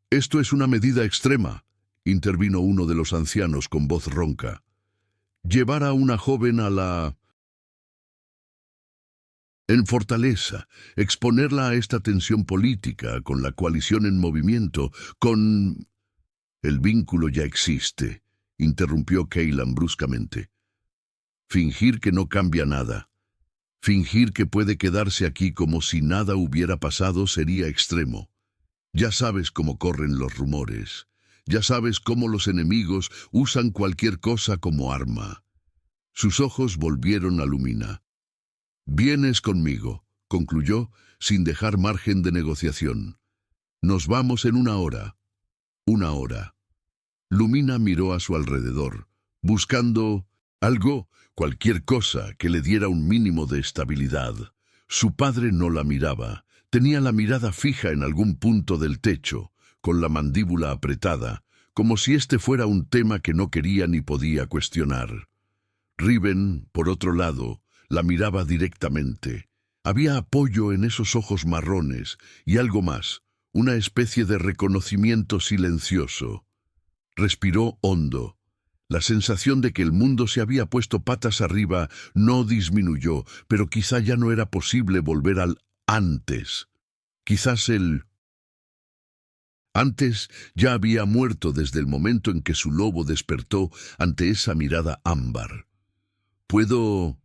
esto es una medida extrema, intervino uno de los ancianos con voz ronca. Llevar a una joven en fortaleza, exponerla a esta tensión política, con la coalición en movimiento, con... El vínculo ya existe, interrumpió Cailan bruscamente. Fingir que no cambia nada. Fingir que puede quedarse aquí como si nada hubiera pasado sería extremo. Ya sabes cómo corren los rumores. Ya sabes cómo los enemigos usan cualquier cosa como arma. Sus ojos volvieron a Lumina. Vienes conmigo, concluyó, sin dejar margen de negociación. Nos vamos en 1 hora. 1 hora. Lumina miró a su alrededor, buscando algo, cualquier cosa que le diera un mínimo de estabilidad. Su padre no la miraba. Tenía la mirada fija en algún punto del techo, con la mandíbula apretada, como si este fuera un tema que no quería ni podía cuestionar. Riven, por otro lado, la miraba directamente. Había apoyo en esos ojos marrones y algo más, una especie de reconocimiento silencioso. Respiró hondo. La sensación de que el mundo se había puesto patas arriba no disminuyó, pero quizá ya no era posible volver al antes. Quizás el antes ya había muerto desde el momento en que su lobo despertó ante esa mirada ámbar. ¿Puedo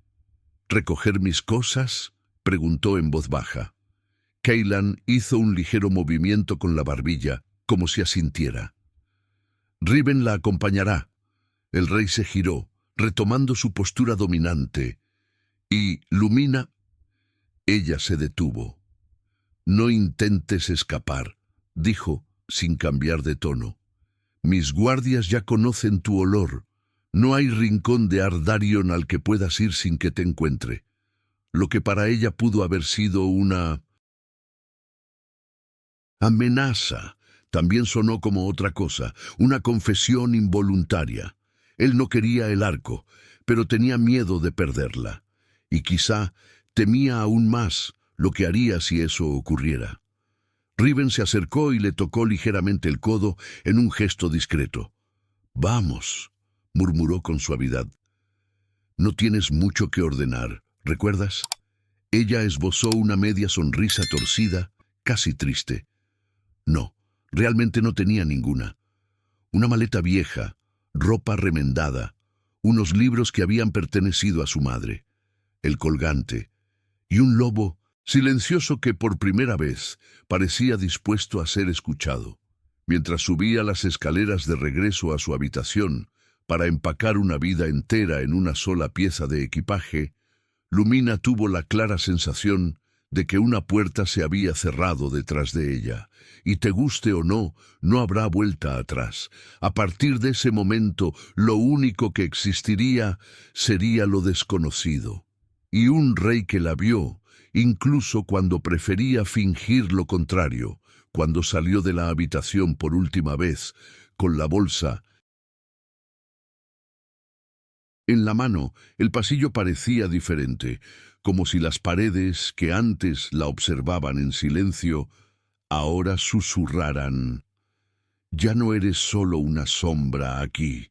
recoger mis cosas?, preguntó en voz baja. Cailan hizo un ligero movimiento con la barbilla, como si asintiera. Riven la acompañará. El rey se giró, retomando su postura dominante. Y Lumina, ella se detuvo. No intentes escapar, dijo, sin cambiar de tono. Mis guardias ya conocen tu olor. No hay rincón de Ardarion al que puedas ir sin que te encuentre. Lo que para ella pudo haber sido una amenaza, también sonó como otra cosa, una confesión involuntaria. Él no quería el arco, pero tenía miedo de perderla. Y quizá temía aún más lo que haría si eso ocurriera. Riven se acercó y le tocó ligeramente el codo en un gesto discreto. «Vamos», murmuró con suavidad. «No tienes mucho que ordenar, ¿recuerdas?» Ella esbozó una media sonrisa torcida, casi triste. No, realmente no tenía ninguna. Una maleta vieja, ropa remendada, unos libros que habían pertenecido a su madre, el colgante, y un lobo silencioso que por primera vez parecía dispuesto a ser escuchado. Mientras subía las escaleras de regreso a su habitación para empacar una vida entera en una sola pieza de equipaje, Lumina tuvo la clara sensación de que una puerta se había cerrado detrás de ella, y te guste o no, no habrá vuelta atrás. A partir de ese momento, lo único que existiría sería lo desconocido. Y un rey que la vio, incluso cuando prefería fingir lo contrario, cuando salió de la habitación por última vez, con la bolsa en la mano, el pasillo parecía diferente, como si las paredes que antes la observaban en silencio, ahora susurraran. «Ya no eres solo una sombra aquí».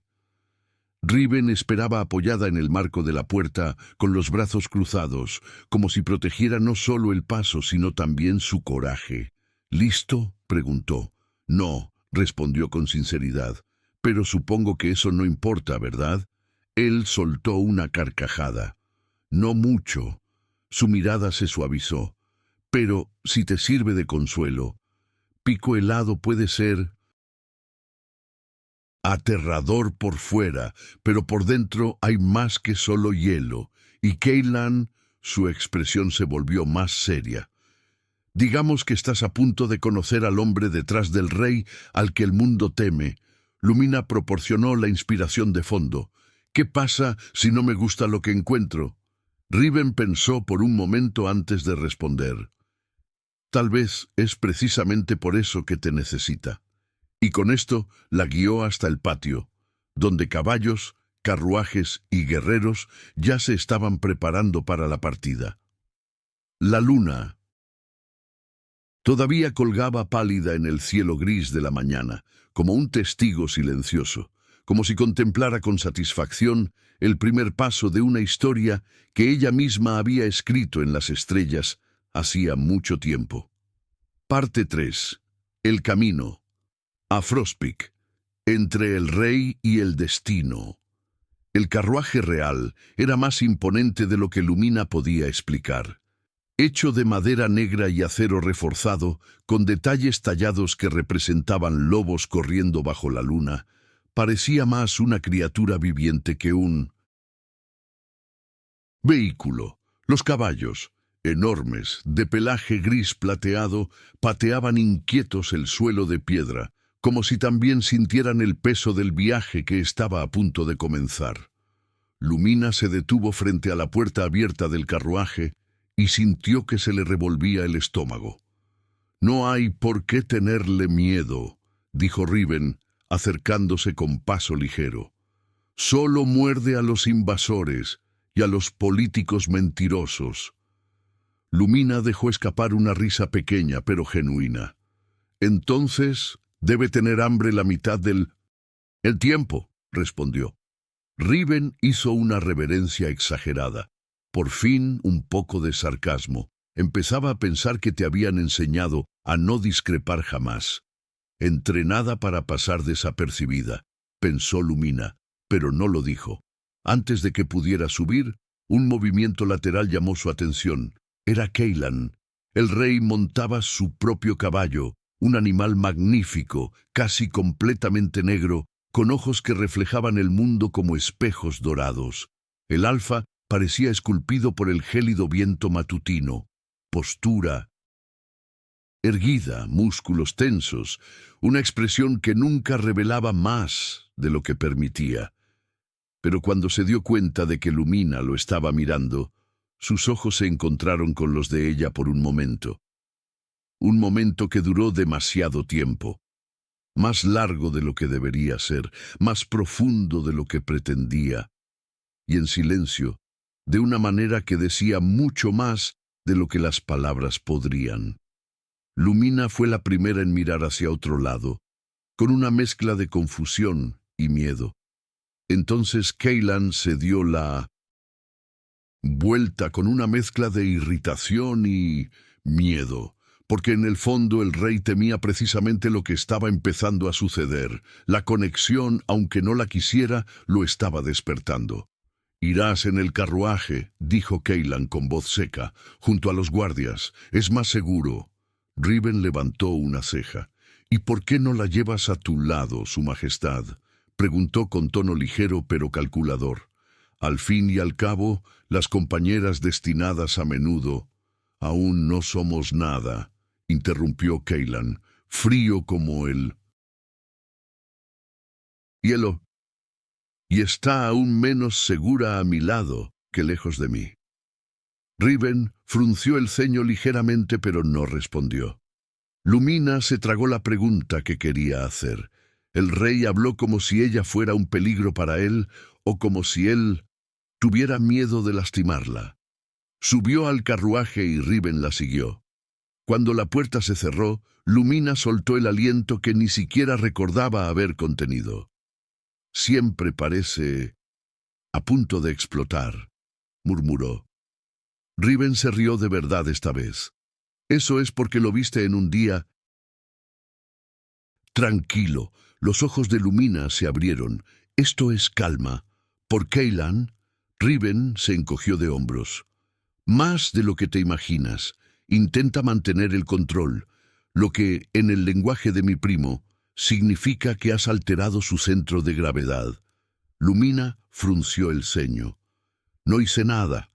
Riven esperaba apoyada en el marco de la puerta, con los brazos cruzados, como si protegiera no solo el paso, sino también su coraje. «¿Listo?», preguntó. «No», respondió con sinceridad. «Pero supongo que eso no importa, ¿verdad?» Él soltó una carcajada. «No mucho». Su mirada se suavizó. «Pero, si te sirve de consuelo, pico helado puede ser aterrador por fuera, pero por dentro hay más que solo hielo». Y Cailan, su expresión se volvió más seria. «Digamos que estás a punto de conocer al hombre detrás del rey al que el mundo teme». Lumina proporcionó la inspiración de fondo. «¿Qué pasa si no me gusta lo que encuentro?» Riven pensó por un momento antes de responder. «Tal vez es precisamente por eso que te necesita». Y con esto la guió hasta el patio, donde caballos, carruajes y guerreros ya se estaban preparando para la partida. La luna todavía colgaba pálida en el cielo gris de la mañana, como un testigo silencioso, como si contemplara con satisfacción el primer paso de una historia que ella misma había escrito en las estrellas hacía mucho tiempo. Parte 3. El camino. A Frostpeak. Entre el rey y el destino. El carruaje real era más imponente de lo que Lumina podía explicar. Hecho de madera negra y acero reforzado, con detalles tallados que representaban lobos corriendo bajo la luna, parecía más una criatura viviente que un vehículo. Los caballos, enormes, de pelaje gris plateado, pateaban inquietos el suelo de piedra, como si también sintieran el peso del viaje que estaba a punto de comenzar. Lumina se detuvo frente a la puerta abierta del carruaje y sintió que se le revolvía el estómago. «No hay por qué tenerle miedo», dijo Riven, acercándose con paso ligero. «Solo muerde a los invasores y a los políticos mentirosos». Lumina dejó escapar una risa pequeña pero genuina. «Entonces debe tener hambre la mitad del...» «El tiempo», respondió. Riven hizo una reverencia exagerada. Por fin un poco de sarcasmo. Empezaba a pensar que te habían enseñado a no discrepar jamás. Entrenada para pasar desapercibida, pensó Lumina, pero no lo dijo. Antes de que pudiera subir, un movimiento lateral llamó su atención. Era Cailan. El rey montaba su propio caballo, un animal magnífico, casi completamente negro, con ojos que reflejaban el mundo como espejos dorados. El alfa parecía esculpido por el gélido viento matutino. Postura erguida, músculos tensos, una expresión que nunca revelaba más de lo que permitía. Pero cuando se dio cuenta de que Lumina lo estaba mirando, sus ojos se encontraron con los de ella por un momento que duró demasiado tiempo. Más largo de lo que debería ser, más profundo de lo que pretendía, y en silencio, de una manera que decía mucho más de lo que las palabras podrían. Lumina fue la primera en mirar hacia otro lado, con una mezcla de confusión y miedo. Entonces Cailan se dio la vuelta con una mezcla de irritación y miedo, porque en el fondo el rey temía precisamente lo que estaba empezando a suceder. La conexión, aunque no la quisiera, lo estaba despertando. «Irás en el carruaje», dijo Cailan con voz seca, «junto a los guardias. Es más seguro». Riven levantó una ceja. «¿Y por qué no la llevas a tu lado, su majestad?», preguntó con tono ligero pero calculador. «Al fin y al cabo, las compañeras destinadas a menudo...» «Aún no somos nada», interrumpió Cailan, frío como el hielo, «y está aún menos segura a mi lado que lejos de mí». Riven frunció el ceño ligeramente pero no respondió. Lumina se tragó la pregunta que quería hacer. El rey habló como si ella fuera un peligro para él o como si él tuviera miedo de lastimarla. Subió al carruaje y Riven la siguió. Cuando la puerta se cerró, Lumina soltó el aliento que ni siquiera recordaba haber contenido. «Siempre parece a punto de explotar», murmuró. Riven se rió de verdad esta vez. «Eso es porque lo viste en un día tranquilo». Los ojos de Lumina se abrieron. «Esto es calma». Por Cailan, Riven se encogió de hombros. «Más de lo que te imaginas. Intenta mantener el control, lo que, en el lenguaje de mi primo, significa que has alterado su centro de gravedad». Lumina frunció el ceño. «No hice nada.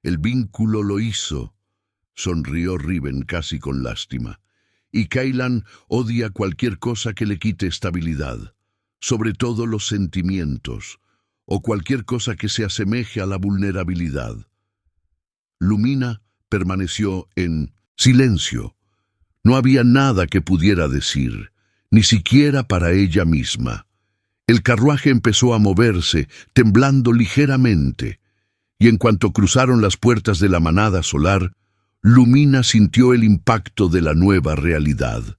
El vínculo lo hizo», sonrió Riven casi con lástima. «Y Cailan odia cualquier cosa que le quite estabilidad, sobre todo los sentimientos, o cualquier cosa que se asemeje a la vulnerabilidad». Lumina permaneció en silencio. No había nada que pudiera decir, ni siquiera para ella misma. El carruaje empezó a moverse, temblando ligeramente, y en cuanto cruzaron las puertas de la manada solar, Lumina sintió el impacto de la nueva realidad.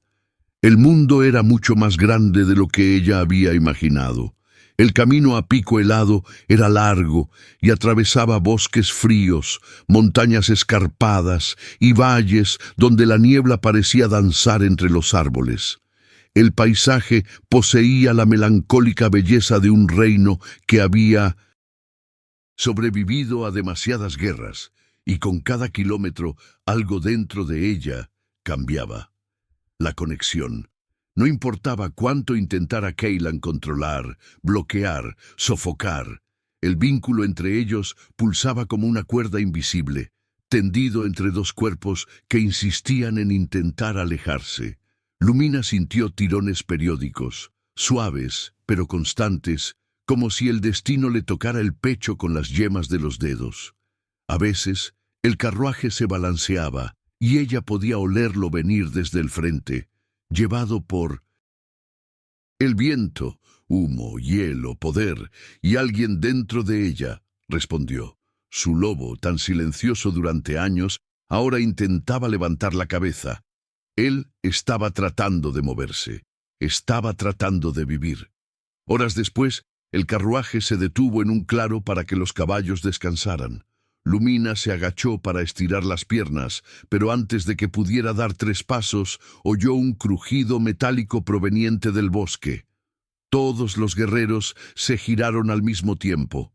El mundo era mucho más grande de lo que ella había imaginado. El camino a pico helado era largo y atravesaba bosques fríos, montañas escarpadas y valles donde la niebla parecía danzar entre los árboles. El paisaje poseía la melancólica belleza de un reino que había sobrevivido a demasiadas guerras, y con cada kilómetro algo dentro de ella cambiaba. La conexión. No importaba cuánto intentara Cailan controlar, bloquear, sofocar. El vínculo entre ellos pulsaba como una cuerda invisible, tendido entre dos cuerpos que insistían en intentar alejarse. Lumina sintió tirones periódicos, suaves pero constantes, como si el destino le tocara el pecho con las yemas de los dedos. A veces, El carruaje se balanceaba, y ella podía olerlo venir desde el frente, llevado por el viento, humo, hielo, poder, y alguien dentro de ella, respondió. Su lobo, tan silencioso durante años, ahora intentaba levantar la cabeza. Él estaba tratando de moverse, estaba tratando de vivir. Horas después, el carruaje se detuvo en un claro para que los caballos descansaran. Lumina se agachó para estirar las piernas, pero antes de que pudiera dar 3 pasos, oyó un crujido metálico proveniente del bosque. Todos los guerreros se giraron al mismo tiempo.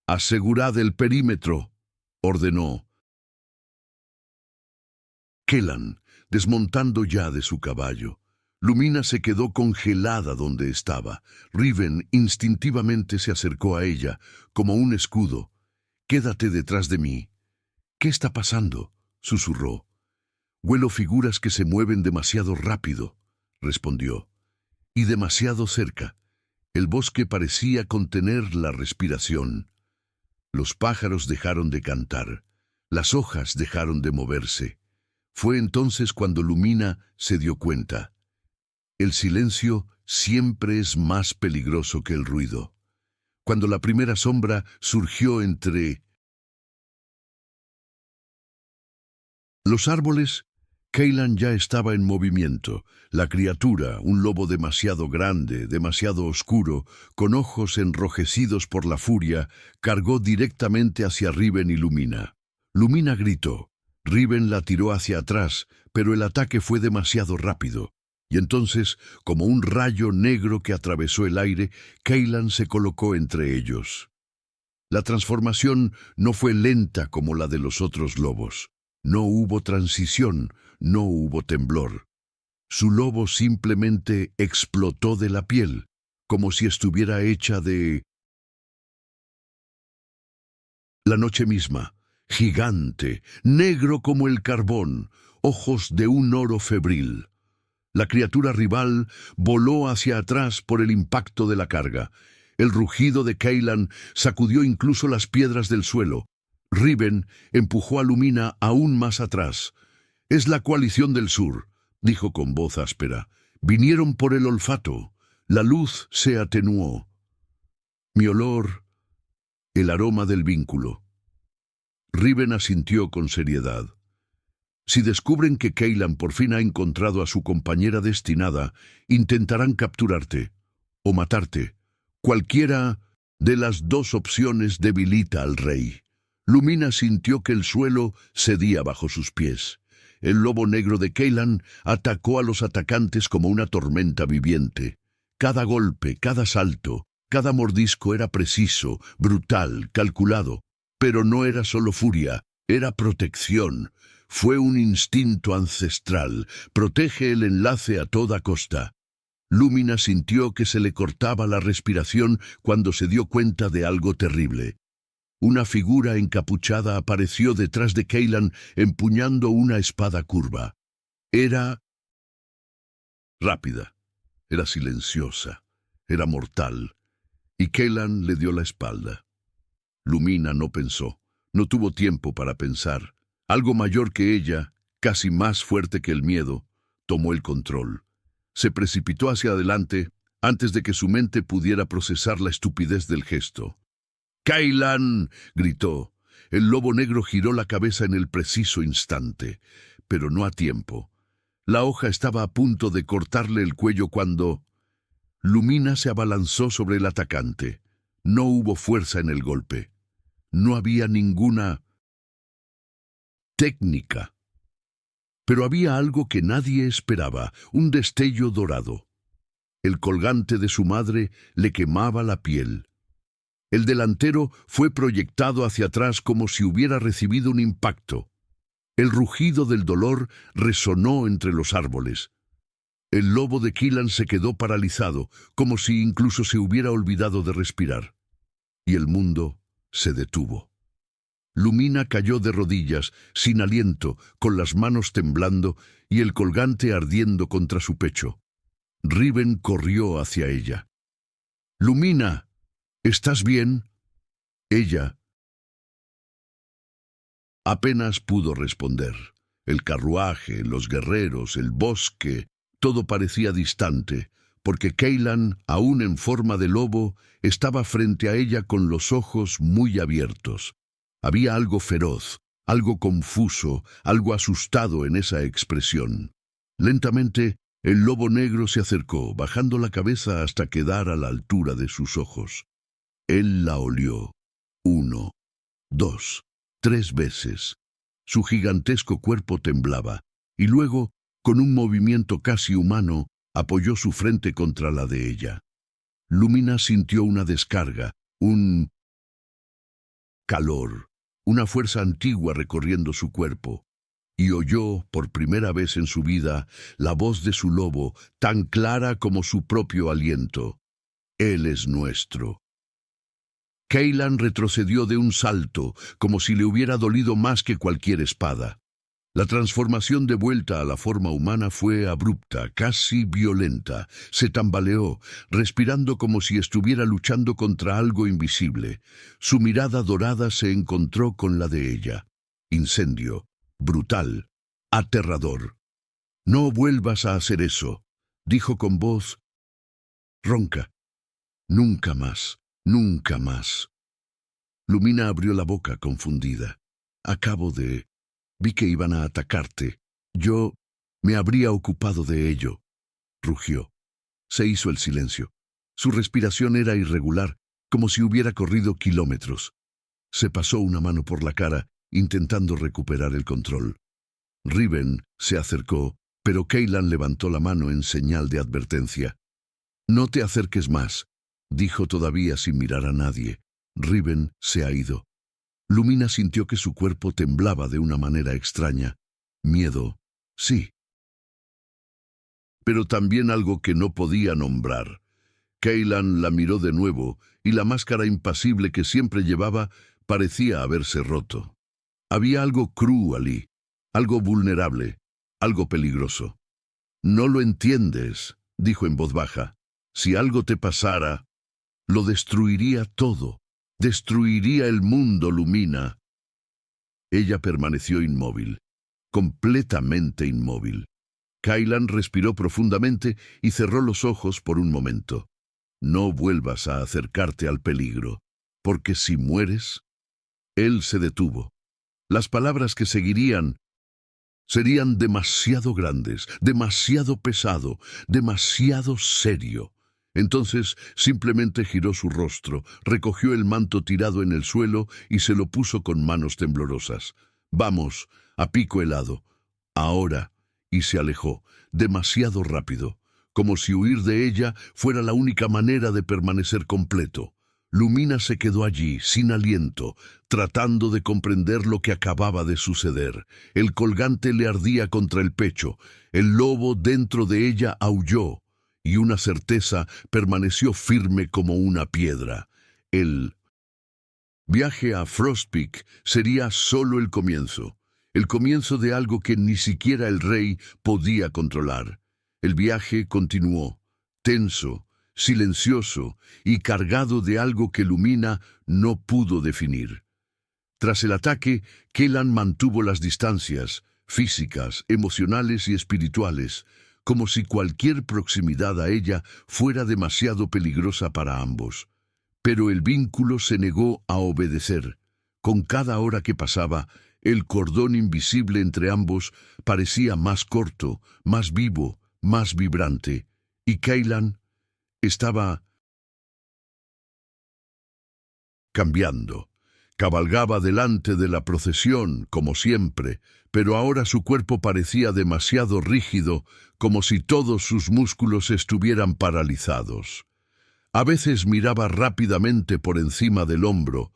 «Asegurad el perímetro», ordenó Kellan, desmontando ya de su caballo. Lumina se quedó congelada donde estaba. Riven instintivamente se acercó a ella, como un escudo. «Quédate detrás de mí». «¿Qué está pasando?», susurró. «Huelo figuras que se mueven demasiado rápido», respondió. «Y demasiado cerca». El bosque parecía contener la respiración. Los pájaros dejaron de cantar. Las hojas dejaron de moverse. Fue entonces cuando Lumina se dio cuenta. El silencio siempre es más peligroso que el ruido. Cuando la primera sombra surgió entre los árboles, Kellan ya estaba en movimiento. La criatura, un lobo demasiado grande, demasiado oscuro, con ojos enrojecidos por la furia, cargó directamente hacia Riven y Lumina. Lumina gritó. Riven la tiró hacia atrás, pero el ataque fue demasiado rápido. Y entonces, como un rayo negro que atravesó el aire, Kellan se colocó entre ellos. La transformación no fue lenta como la de los otros lobos. No hubo transición, no hubo temblor. Su lobo simplemente explotó de la piel, como si estuviera hecha de la noche misma, gigante, negro como el carbón, ojos de un oro febril. La criatura rival voló hacia atrás por el impacto de la carga. El rugido de Kellan sacudió incluso las piedras del suelo. Riven empujó a Lumina aún más atrás. «Es la coalición del sur», dijo con voz áspera. «Vinieron por el olfato. La luz se atenuó. Mi olor, el aroma del vínculo». Riven asintió con seriedad. «Si descubren que Kellan por fin ha encontrado a su compañera destinada, intentarán capturarte o matarte. Cualquiera de las 2 opciones debilita al rey». Lumina sintió que el suelo cedía bajo sus pies. El lobo negro de Kellan atacó a los atacantes como una tormenta viviente. Cada golpe, cada salto, cada mordisco era preciso, brutal, calculado. Pero no era solo furia, era protección. Fue un instinto ancestral. Protege el enlace a toda costa. Lumina sintió que se le cortaba la respiración cuando se dio cuenta de algo terrible. Una figura encapuchada apareció detrás de Kellan empuñando una espada curva. Era rápida, era silenciosa, era mortal, y Kellan le dio la espalda. Lumina no pensó, no tuvo tiempo para pensar. Algo mayor que ella, casi más fuerte que el miedo, tomó el control. Se precipitó hacia adelante antes de que su mente pudiera procesar la estupidez del gesto. «¡Kellan!», gritó. El lobo negro giró la cabeza en el preciso instante, pero no a tiempo. La hoja estaba a punto de cortarle el cuello cuando Lumina se abalanzó sobre el atacante. No hubo fuerza en el golpe. No había ninguna técnica. Pero había algo que nadie esperaba, un destello dorado. El colgante de su madre le quemaba la piel. El delantero fue proyectado hacia atrás como si hubiera recibido un impacto. El rugido del dolor resonó entre los árboles. El lobo de Kellan se quedó paralizado, como si incluso se hubiera olvidado de respirar. Y el mundo se detuvo. Lumina cayó de rodillas, sin aliento, con las manos temblando y el colgante ardiendo contra su pecho. Riven corrió hacia ella. «Lumina, ¿estás bien?». Ella Apenas pudo responder. El carruaje, los guerreros, el bosque, todo parecía distante, porque Cailan, aún en forma de lobo, estaba frente a ella con los ojos muy abiertos. Había algo feroz, algo confuso, algo asustado en esa expresión. Lentamente, el lobo negro se acercó, bajando la cabeza hasta quedar a la altura de sus ojos. Él la olió. 1, 2, 3 veces. Su gigantesco cuerpo temblaba, y luego, con un movimiento casi humano, apoyó su frente contra la de ella. Lumina sintió una descarga, un calor, una fuerza antigua recorriendo su cuerpo, y oyó, por primera vez en su vida, la voz de su lobo, tan clara como su propio aliento. Él es nuestro. Cailan retrocedió de un salto, como si le hubiera dolido más que cualquier espada. La transformación de vuelta a la forma humana fue abrupta, casi violenta. Se tambaleó, respirando como si estuviera luchando contra algo invisible. Su mirada dorada se encontró con la de ella. Incendio, brutal, aterrador. «No vuelvas a hacer eso», dijo con voz ronca. «Nunca más, nunca más». Lumina abrió la boca confundida. Vi que iban a atacarte. Yo me habría ocupado de ello», rugió. Se hizo el silencio. Su respiración era irregular, como si hubiera corrido kilómetros. Se pasó una mano por la cara, intentando recuperar el control. Riven se acercó, pero Cailan levantó la mano en señal de advertencia. «No te acerques más», dijo todavía sin mirar a nadie. Riven se ha ido. Lumina sintió que su cuerpo temblaba de una manera extraña. Miedo, sí. Pero también algo que no podía nombrar. Cailan la miró de nuevo, y la máscara impasible que siempre llevaba parecía haberse roto. Había algo cruel allí, algo vulnerable, algo peligroso. «No lo entiendes», dijo en voz baja. «Si algo te pasara, lo destruiría todo. Destruiría el mundo, Lumina». Ella permaneció inmóvil, completamente inmóvil. Cailan respiró profundamente y cerró los ojos por un momento. «No vuelvas a acercarte al peligro, porque si mueres...» Él se detuvo. Las palabras que seguirían serían demasiado grandes, demasiado pesado, demasiado serio. Entonces simplemente giró su rostro, recogió el manto tirado en el suelo y se lo puso con manos temblorosas. «Vamos, a pico helado. Ahora», y se alejó, demasiado rápido, como si huir de ella fuera la única manera de permanecer completo. Lumina se quedó allí, sin aliento, tratando de comprender lo que acababa de suceder. El colgante le ardía contra el pecho, el lobo dentro de ella aulló, y una certeza permaneció firme como una piedra. El viaje a Frostpeak sería solo el comienzo de algo que ni siquiera el rey podía controlar. El viaje continuó, tenso, silencioso y cargado de algo que Lumina no pudo definir. Tras el ataque, Cailan mantuvo las distancias, físicas, emocionales y espirituales, como si cualquier proximidad a ella fuera demasiado peligrosa para ambos. Pero el vínculo se negó a obedecer. Con cada hora que pasaba, el cordón invisible entre ambos parecía más corto, más vivo, más vibrante, y Cailan estaba cambiando. Cabalgaba delante de la procesión, como siempre, pero ahora su cuerpo parecía demasiado rígido, como si todos sus músculos estuvieran paralizados. A veces miraba rápidamente por encima del hombro,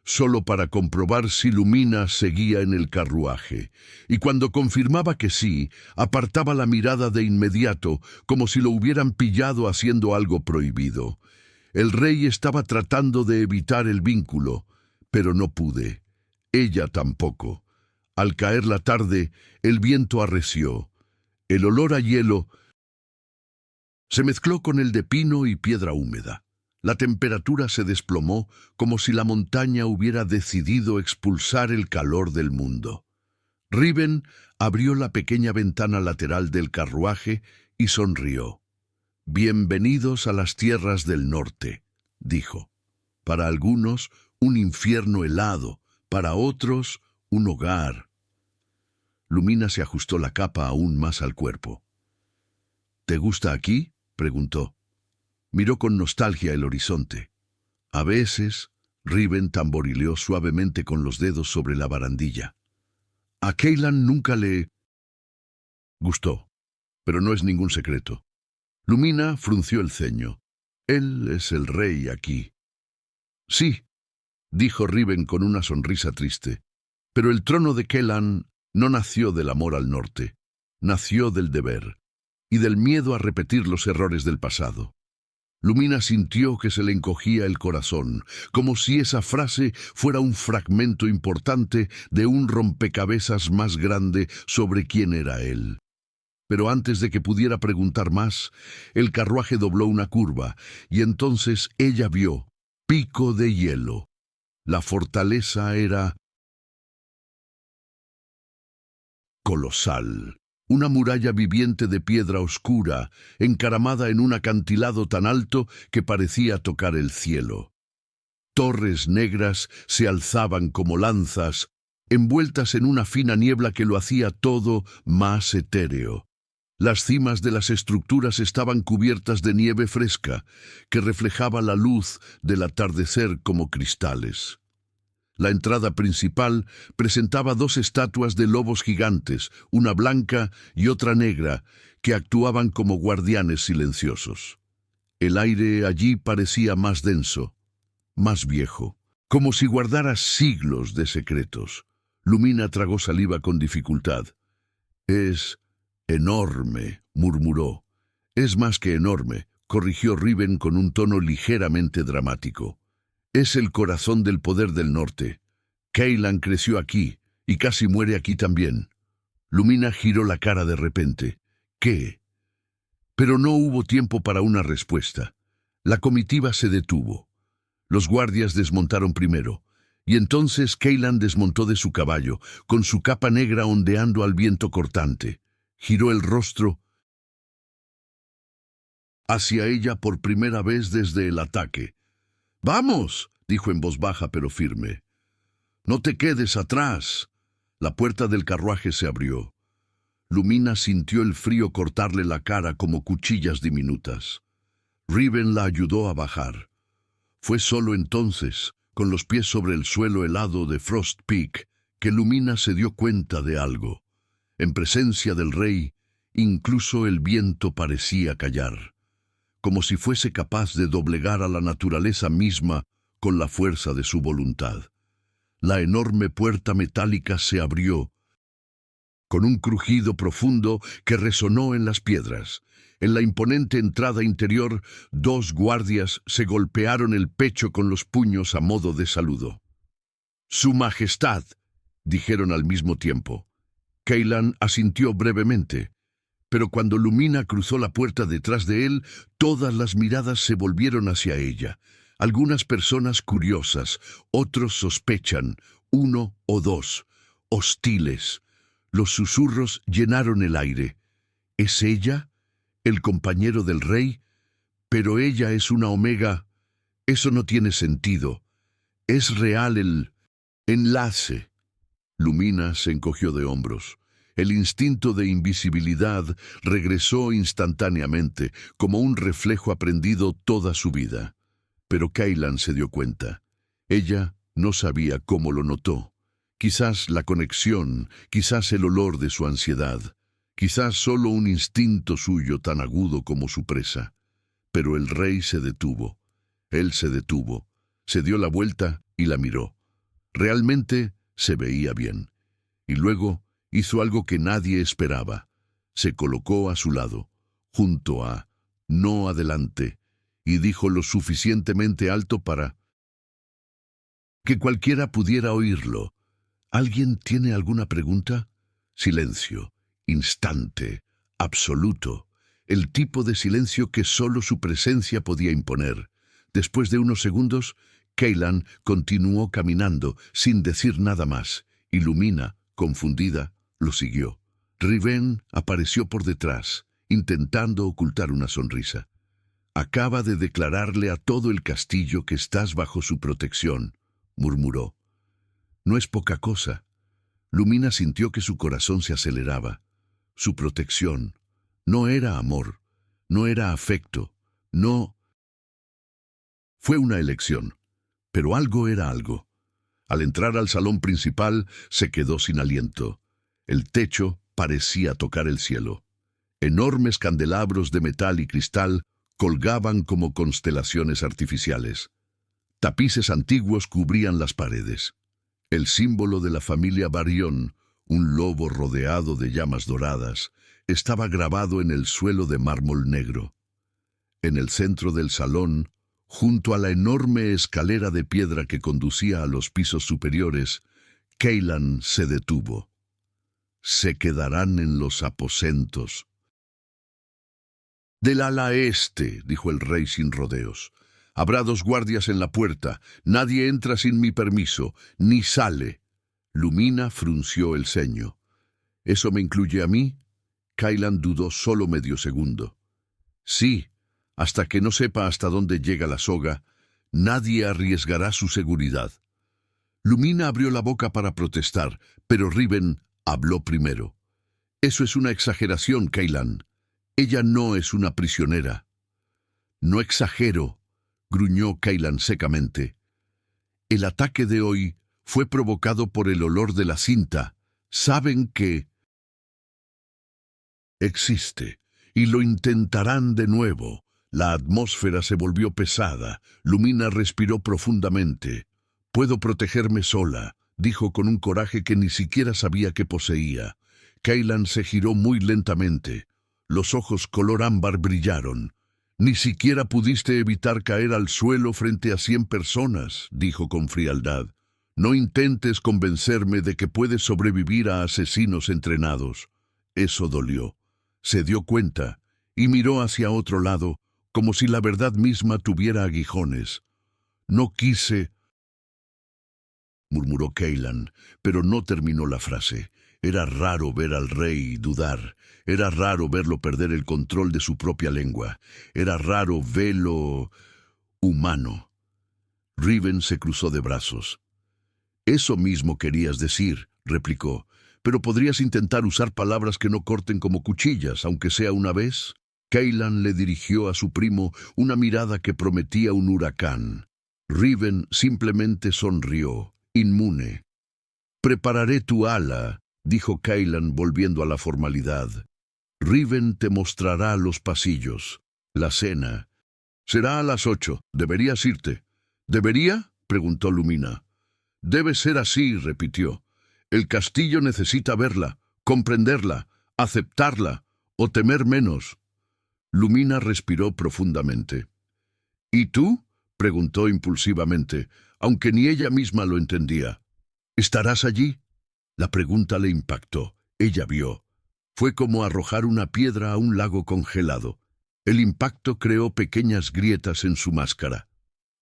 solo para comprobar si Lumina seguía en el carruaje, y cuando confirmaba que sí, apartaba la mirada de inmediato, como si lo hubieran pillado haciendo algo prohibido. El rey estaba tratando de evitar el vínculo, pero no pude. Ella tampoco. Al caer la tarde, el viento arreció. El olor a hielo se mezcló con el de pino y piedra húmeda. La temperatura se desplomó como si la montaña hubiera decidido expulsar el calor del mundo. Riven abrió la pequeña ventana lateral del carruaje y sonrió. «Bienvenidos a las tierras del norte», dijo. «Para algunos, un infierno helado, para otros, un hogar». Lumina se ajustó la capa aún más al cuerpo. «¿Te gusta aquí?», preguntó. Miró con nostalgia el horizonte. A veces, Riven tamborileó suavemente con los dedos sobre la barandilla. A Cailan nunca le gustó, pero no es ningún secreto. Lumina frunció el ceño. Él es el rey aquí. Sí, dijo Riven con una sonrisa triste, pero el trono de Cailan no nació del amor al norte, nació del deber y del miedo a repetir los errores del pasado. Lumina sintió que se le encogía el corazón, como si esa frase fuera un fragmento importante de un rompecabezas más grande sobre quién era él. Pero antes de que pudiera preguntar más, el carruaje dobló una curva, y entonces ella vio Pico de Hielo. La fortaleza era colosal. Una muralla viviente de piedra oscura, encaramada en un acantilado tan alto que parecía tocar el cielo. Torres negras se alzaban como lanzas, envueltas en una fina niebla que lo hacía todo más etéreo. Las cimas de las estructuras estaban cubiertas de nieve fresca, que reflejaba la luz del atardecer como cristales. La entrada principal presentaba dos estatuas de lobos gigantes, una blanca y otra negra, que actuaban como guardianes silenciosos. El aire allí parecía más denso, más viejo, como si guardara siglos de secretos. Lumina tragó saliva con dificultad. «Es enorme», murmuró. «Es más que enorme», corrigió Riven con un tono ligeramente dramático. «Es el corazón del poder del norte. Cailan creció aquí, y casi muere aquí también». Lumina giró la cara de repente. «¿Qué?». Pero no hubo tiempo para una respuesta. La comitiva se detuvo. Los guardias desmontaron primero, y entonces Cailan desmontó de su caballo, con su capa negra ondeando al viento cortante. Giró el rostro hacia ella por primera vez desde el ataque. «¡Vamos!», dijo en voz baja pero firme. «No te quedes atrás». La puerta del carruaje se abrió. Lumina sintió el frío cortarle la cara como cuchillas diminutas. Riven la ayudó a bajar. Fue solo entonces, con los pies sobre el suelo helado de Frost Peak, que Lumina se dio cuenta de algo. En presencia del rey, incluso el viento parecía callar, como si fuese capaz de doblegar a la naturaleza misma con la fuerza de su voluntad. La enorme puerta metálica se abrió, con un crujido profundo que resonó en las piedras. En la imponente entrada interior, dos guardias se golpearon el pecho con los puños a modo de saludo. «Su Majestad», dijeron al mismo tiempo. Cailan asintió brevemente, pero cuando Lumina cruzó la puerta detrás de él, todas las miradas se volvieron hacia ella. Algunas personas curiosas, otros sospechan, uno o dos, hostiles. Los susurros llenaron el aire. ¿Es ella? ¿El compañero del rey? Pero ella es una omega. Eso no tiene sentido. ¿Es real el enlace? Lumina se encogió de hombros. El instinto de invisibilidad regresó instantáneamente, como un reflejo aprendido toda su vida. Pero Cailan se dio cuenta. Ella no sabía cómo lo notó. Quizás la conexión, quizás el olor de su ansiedad, quizás solo un instinto suyo tan agudo como su presa. Pero el rey se detuvo. Él se detuvo, se dio la vuelta y la miró. Realmente se veía bien. Y luego hizo algo que nadie esperaba. Se colocó a su lado, junto a «no adelante», y dijo lo suficientemente alto para que cualquiera pudiera oírlo. «¿Alguien tiene alguna pregunta?». Silencio, instante, absoluto, el tipo de silencio que solo su presencia podía imponer. Después de unos segundos, Kaylan continuó caminando sin decir nada más, y Lumina, confundida, lo siguió. Riven apareció por detrás, intentando ocultar una sonrisa. «Acaba de declararle a todo el castillo que estás bajo su protección», murmuró. «No es poca cosa». Lumina sintió que su corazón se aceleraba. Su protección no era amor, no era afecto, no... Fue una elección, pero algo era algo. Al entrar al salón principal, se quedó sin aliento. El techo parecía tocar el cielo. Enormes candelabros de metal y cristal colgaban como constelaciones artificiales. Tapices antiguos cubrían las paredes. El símbolo de la familia Barrión, un lobo rodeado de llamas doradas, estaba grabado en el suelo de mármol negro. En el centro del salón, junto a la enorme escalera de piedra que conducía a los pisos superiores, Kaylan se detuvo. «Se quedarán en los aposentos». «Del ala este», dijo el rey sin rodeos. «Habrá 2 guardias en la puerta. Nadie entra sin mi permiso, ni sale». Lumina frunció el ceño. «¿Eso me incluye a mí?» Kaylan dudó solo medio segundo. «Sí, hasta que no sepa hasta dónde llega la soga, nadie arriesgará su seguridad». Lumina abrió la boca para protestar, pero Riven habló primero. «Eso es una exageración, Kaylan. Ella no es una prisionera». «No exagero», gruñó Kaylan secamente. «El ataque de hoy fue provocado por el olor de la cinta. Saben que existe, y lo intentarán de nuevo». La atmósfera se volvió pesada. Lumina respiró profundamente. «Puedo protegerme sola», dijo con un coraje que ni siquiera sabía que poseía. Kaylan se giró muy lentamente. Los ojos color ámbar brillaron. «Ni siquiera pudiste evitar caer al suelo frente a 100 personas», dijo con frialdad. «No intentes convencerme de que puedes sobrevivir a asesinos entrenados». Eso dolió. Se dio cuenta y miró hacia otro lado, como si la verdad misma tuviera aguijones. «No quise», murmuró Kaylan, pero no terminó la frase. Era raro ver al rey dudar. Era raro verlo perder el control de su propia lengua. Era raro verlo humano. Riven se cruzó de brazos. «Eso mismo querías decir», replicó, «pero podrías intentar usar palabras que no corten como cuchillas, aunque sea una vez». Kaylan le dirigió a su primo una mirada que prometía un huracán. Riven simplemente sonrió, inmune. «Prepararé tu ala», dijo Kaylan volviendo a la formalidad. «Riven te mostrará los pasillos. La cena será a las 8. Deberías irte». «¿Debería?», preguntó Lumina. «Debe ser así», repitió. «El castillo necesita verla, comprenderla, aceptarla, o temer menos». Lumina respiró profundamente. «¿Y tú?», preguntó impulsivamente, aunque ni ella misma lo entendía. «¿Estarás allí?». La pregunta le impactó. Ella vio. Fue como arrojar una piedra a un lago congelado. El impacto creó pequeñas grietas en su máscara.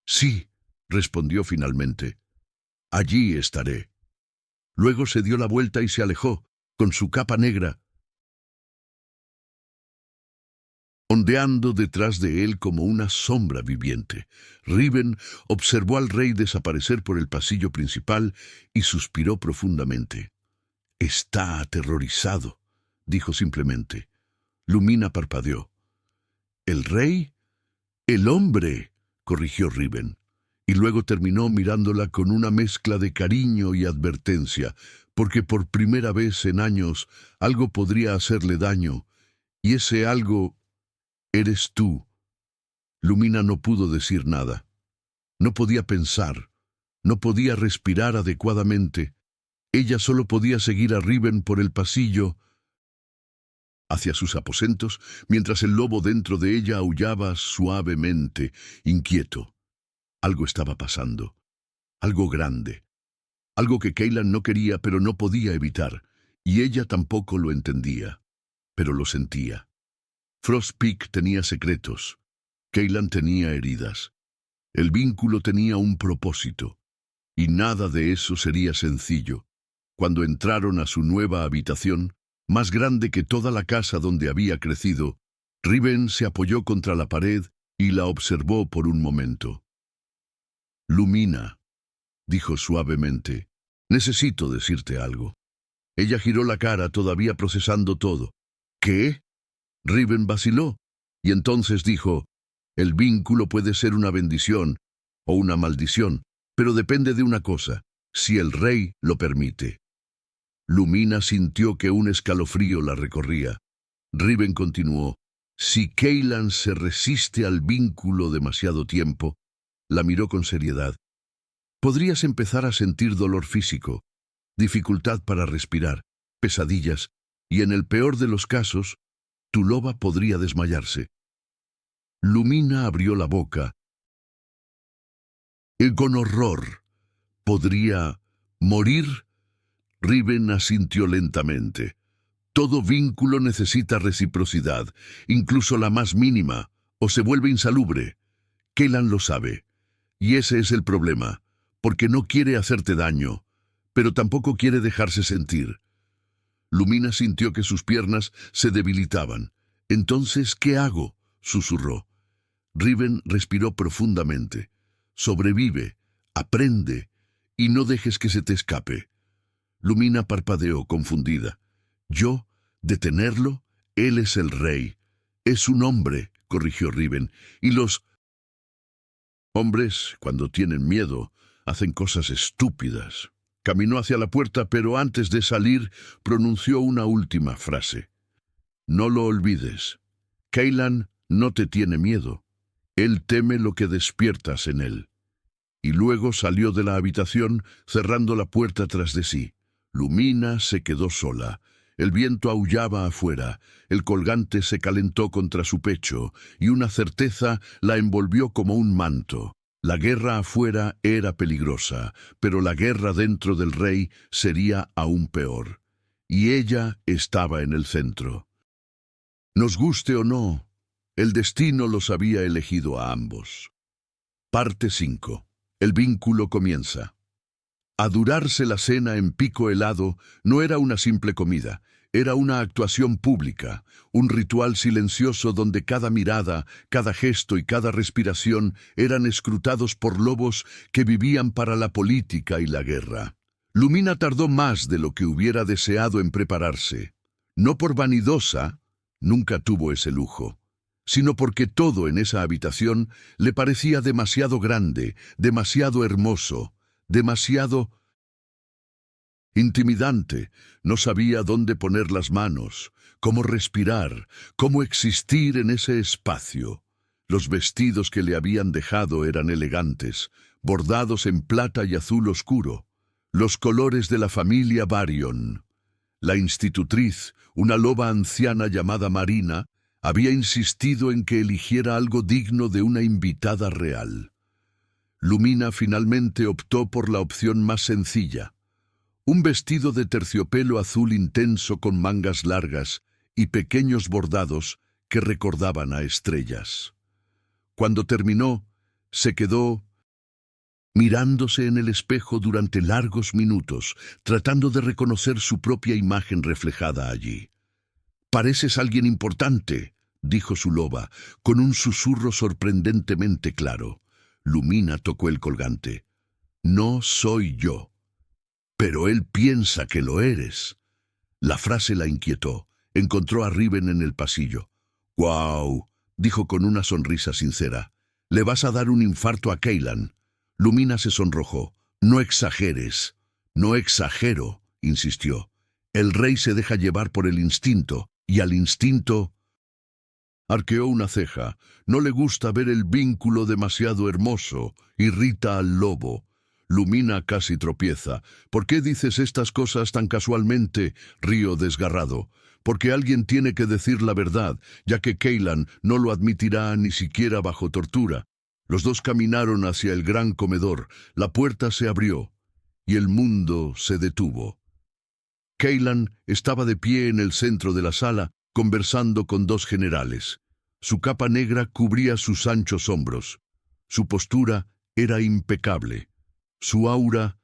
«Sí», respondió finalmente. «Allí estaré». Luego se dio la vuelta y se alejó, con su capa negra ondeando detrás de él como una sombra viviente. Riven observó al rey desaparecer por el pasillo principal y suspiró profundamente. «Está aterrorizado», dijo simplemente. Lumina parpadeó. «¿El rey?». «El hombre», corrigió Riven, y luego terminó mirándola con una mezcla de cariño y advertencia, porque por primera vez en años algo podría hacerle daño, y ese algo eres tú». Lumina no pudo decir nada. No podía pensar. No podía respirar adecuadamente. Ella solo podía seguir a Riven por el pasillo hacia sus aposentos, mientras el lobo dentro de ella aullaba suavemente, inquieto. Algo estaba pasando. Algo grande. Algo que Kaylan no quería pero no podía evitar, y ella tampoco lo entendía, pero lo sentía. Frostpeak tenía secretos. Kaylan tenía heridas. El vínculo tenía un propósito, y nada de eso sería sencillo. Cuando entraron a su nueva habitación, más grande que toda la casa donde había crecido, Riven se apoyó contra la pared y la observó por un momento. «Lumina», dijo suavemente, «necesito decirte algo». Ella giró la cara, todavía procesando todo. «¿Qué?». Riven vaciló, y entonces dijo, «El vínculo puede ser una bendición o una maldición, pero depende de una cosa, si el rey lo permite». Lumina sintió que un escalofrío la recorría. Riven continuó, «Si Cailan se resiste al vínculo demasiado tiempo», la miró con seriedad, «podrías empezar a sentir dolor físico, dificultad para respirar, pesadillas, y en el peor de los casos, tu loba podría desmayarse». Lumina abrió la boca. Y con horror, ¿podría morir? Riven asintió lentamente. Todo vínculo necesita reciprocidad, incluso la más mínima, o se vuelve insalubre. Cailan lo sabe. Y ese es el problema, porque no quiere hacerte daño, pero tampoco quiere dejarse sentir. Lumina sintió que sus piernas se debilitaban. «Entonces, ¿qué hago?», susurró. Riven respiró profundamente. «Sobrevive, aprende, y no dejes que se te escape». Lumina parpadeó confundida. «¿Yo? ¿Detenerlo? Él es el rey». «Es un hombre», corrigió Riven, «y los hombres, cuando tienen miedo, hacen cosas estúpidas». Caminó hacia la puerta, pero antes de salir, pronunció una última frase. «No lo olvides. Cailan no te tiene miedo. Él teme lo que despiertas en él». Y luego salió de la habitación, cerrando la puerta tras de sí. Lumina se quedó sola. El viento aullaba afuera, el colgante se calentó contra su pecho, y una certeza la envolvió como un manto. La guerra afuera era peligrosa, pero la guerra dentro del rey sería aún peor. Y ella estaba en el centro. Nos guste o no, el destino los había elegido a ambos. Parte 5. El vínculo comienza. Adurarse la cena en pico helado no era una simple comida, era una actuación pública, un ritual silencioso donde cada mirada, cada gesto y cada respiración eran escrutados por lobos que vivían para la política y la guerra. Lumina tardó más de lo que hubiera deseado en prepararse. No por vanidosa, nunca tuvo ese lujo, sino porque todo en esa habitación le parecía demasiado grande, demasiado hermoso, demasiado intimidante. No sabía dónde poner las manos, cómo respirar, cómo existir en ese espacio. Los vestidos que le habían dejado eran elegantes, bordados en plata y azul oscuro, los colores de la familia Varion. La institutriz, una loba anciana llamada Marina, había insistido en que eligiera algo digno de una invitada real. Lumina finalmente optó por la opción más sencilla. Un vestido de terciopelo azul intenso con mangas largas y pequeños bordados que recordaban a estrellas. Cuando terminó, se quedó mirándose en el espejo durante largos minutos, tratando de reconocer su propia imagen reflejada allí. «Pareces alguien importante», dijo su loba, con un susurro sorprendentemente claro. Lumina tocó el colgante. «No soy yo. Pero él piensa que lo eres». La frase la inquietó. Encontró a Riven en el pasillo. «¡Guau!», dijo con una sonrisa sincera. «Le vas a dar un infarto a Cailan». Lumina se sonrojó. «No exageres». «No exagero», insistió. «El rey se deja llevar por el instinto, y al instinto...». Arqueó una ceja. No le gusta ver el vínculo demasiado hermoso. Irrita al lobo. Lumina casi tropieza. «¿Por qué dices estas cosas tan casualmente?», río desgarrado. «Porque alguien tiene que decir la verdad, ya que Cailan no lo admitirá ni siquiera bajo tortura». Los dos caminaron hacia el gran comedor. La puerta se abrió, y el mundo se detuvo. Cailan estaba de pie en el centro de la sala, conversando con dos generales. Su capa negra cubría sus anchos hombros. Su postura era impecable. Su aura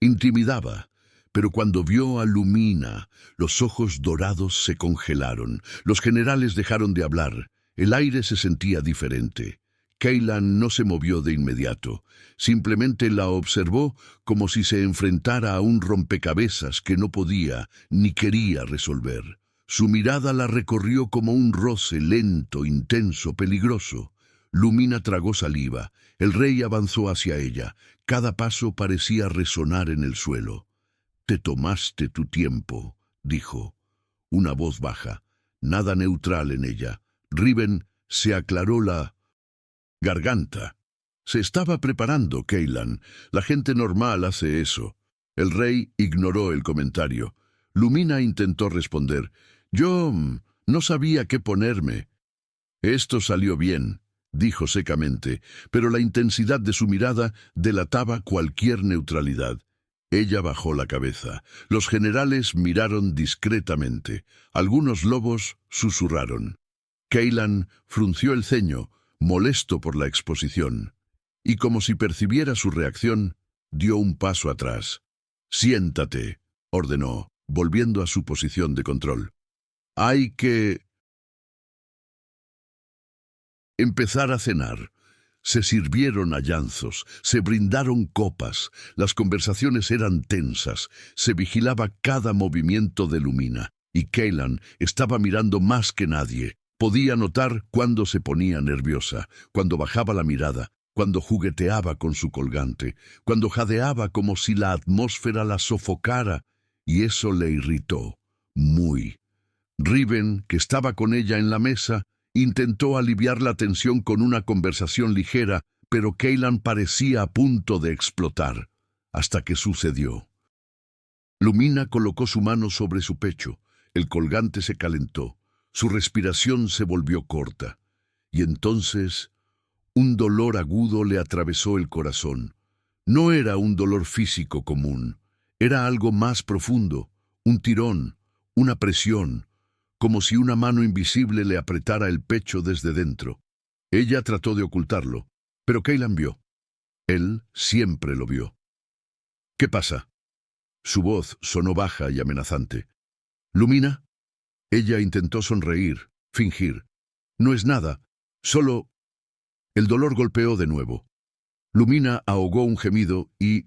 intimidaba. Pero cuando vio a Lumina, los ojos dorados se congelaron. Los generales dejaron de hablar. El aire se sentía diferente. Cailan no se movió de inmediato. Simplemente la observó como si se enfrentara a un rompecabezas que no podía ni quería resolver. Su mirada la recorrió como un roce lento, intenso, peligroso. Lumina tragó saliva. El rey avanzó hacia ella. Cada paso parecía resonar en el suelo. «Te tomaste tu tiempo», dijo. Una voz baja, nada neutral en ella. Riven se aclaró la garganta. Se estaba preparando, Cailan. La gente normal hace eso. El rey ignoró el comentario. Lumina intentó responder. «Yo no sabía qué ponerme». «Esto salió bien», dijo secamente, pero la intensidad de su mirada delataba cualquier neutralidad. Ella bajó la cabeza. Los generales miraron discretamente. Algunos lobos susurraron. Cailan frunció el ceño, molesto por la exposición, y como si percibiera su reacción, dio un paso atrás. «Siéntate», ordenó, volviendo a su posición de control. «Hay que empezar a cenar». Se sirvieron ayanzos, se brindaron copas, las conversaciones eran tensas, se vigilaba cada movimiento de Lumina, y Cailan estaba mirando más que nadie. Podía notar cuando se ponía nerviosa, cuando bajaba la mirada, cuando jugueteaba con su colgante, cuando jadeaba como si la atmósfera la sofocara, y eso le irritó, muy. Riven, que estaba con ella en la mesa, intentó aliviar la tensión con una conversación ligera, pero Cailan parecía a punto de explotar, hasta que sucedió. Lumina colocó su mano sobre su pecho, el colgante se calentó, su respiración se volvió corta, y entonces un dolor agudo le atravesó el corazón. No era un dolor físico común, era algo más profundo, un tirón, una presión, como si una mano invisible le apretara el pecho desde dentro. Ella trató de ocultarlo, pero Cailan vio. Él siempre lo vio. «¿Qué pasa?» Su voz sonó baja y amenazante. «¿Lumina?» Ella intentó sonreír, fingir. «No es nada, solo...» El dolor golpeó de nuevo. Lumina ahogó un gemido y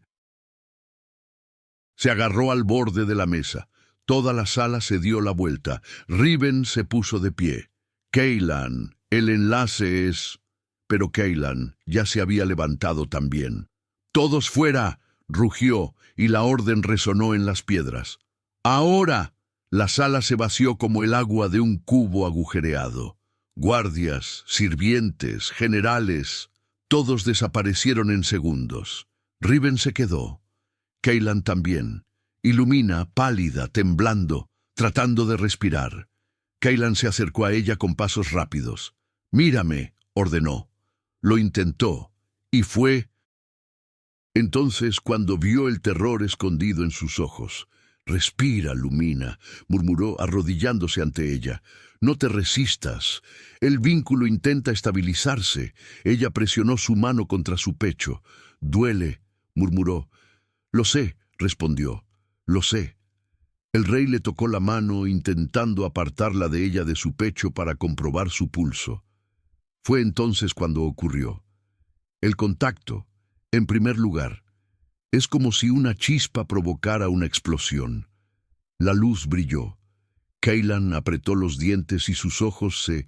se agarró al borde de la mesa. Toda la sala se dio la vuelta. Riven se puso de pie. «Cailan, el enlace es...» Pero Cailan ya se había levantado también. «¡Todos fuera!», rugió, y la orden resonó en las piedras. «¡Ahora!». La sala se vació como el agua de un cubo agujereado. Guardias, sirvientes, generales, todos desaparecieron en segundos. Riven se quedó. Cailan también. Y Lumina, pálida, temblando, tratando de respirar. Cailan se acercó a ella con pasos rápidos. «Mírame», ordenó. Lo intentó, y fue... Entonces, cuando vio el terror escondido en sus ojos, «Respira, Lumina», murmuró arrodillándose ante ella. «No te resistas. El vínculo intenta estabilizarse». Ella presionó su mano contra su pecho. «Duele», murmuró. «Lo sé», respondió. «Lo sé». El rey le tocó la mano intentando apartarla de ella de su pecho para comprobar su pulso. Fue entonces cuando ocurrió. El contacto, en primer lugar, es como si una chispa provocara una explosión. La luz brilló. Cailan apretó los dientes y sus ojos se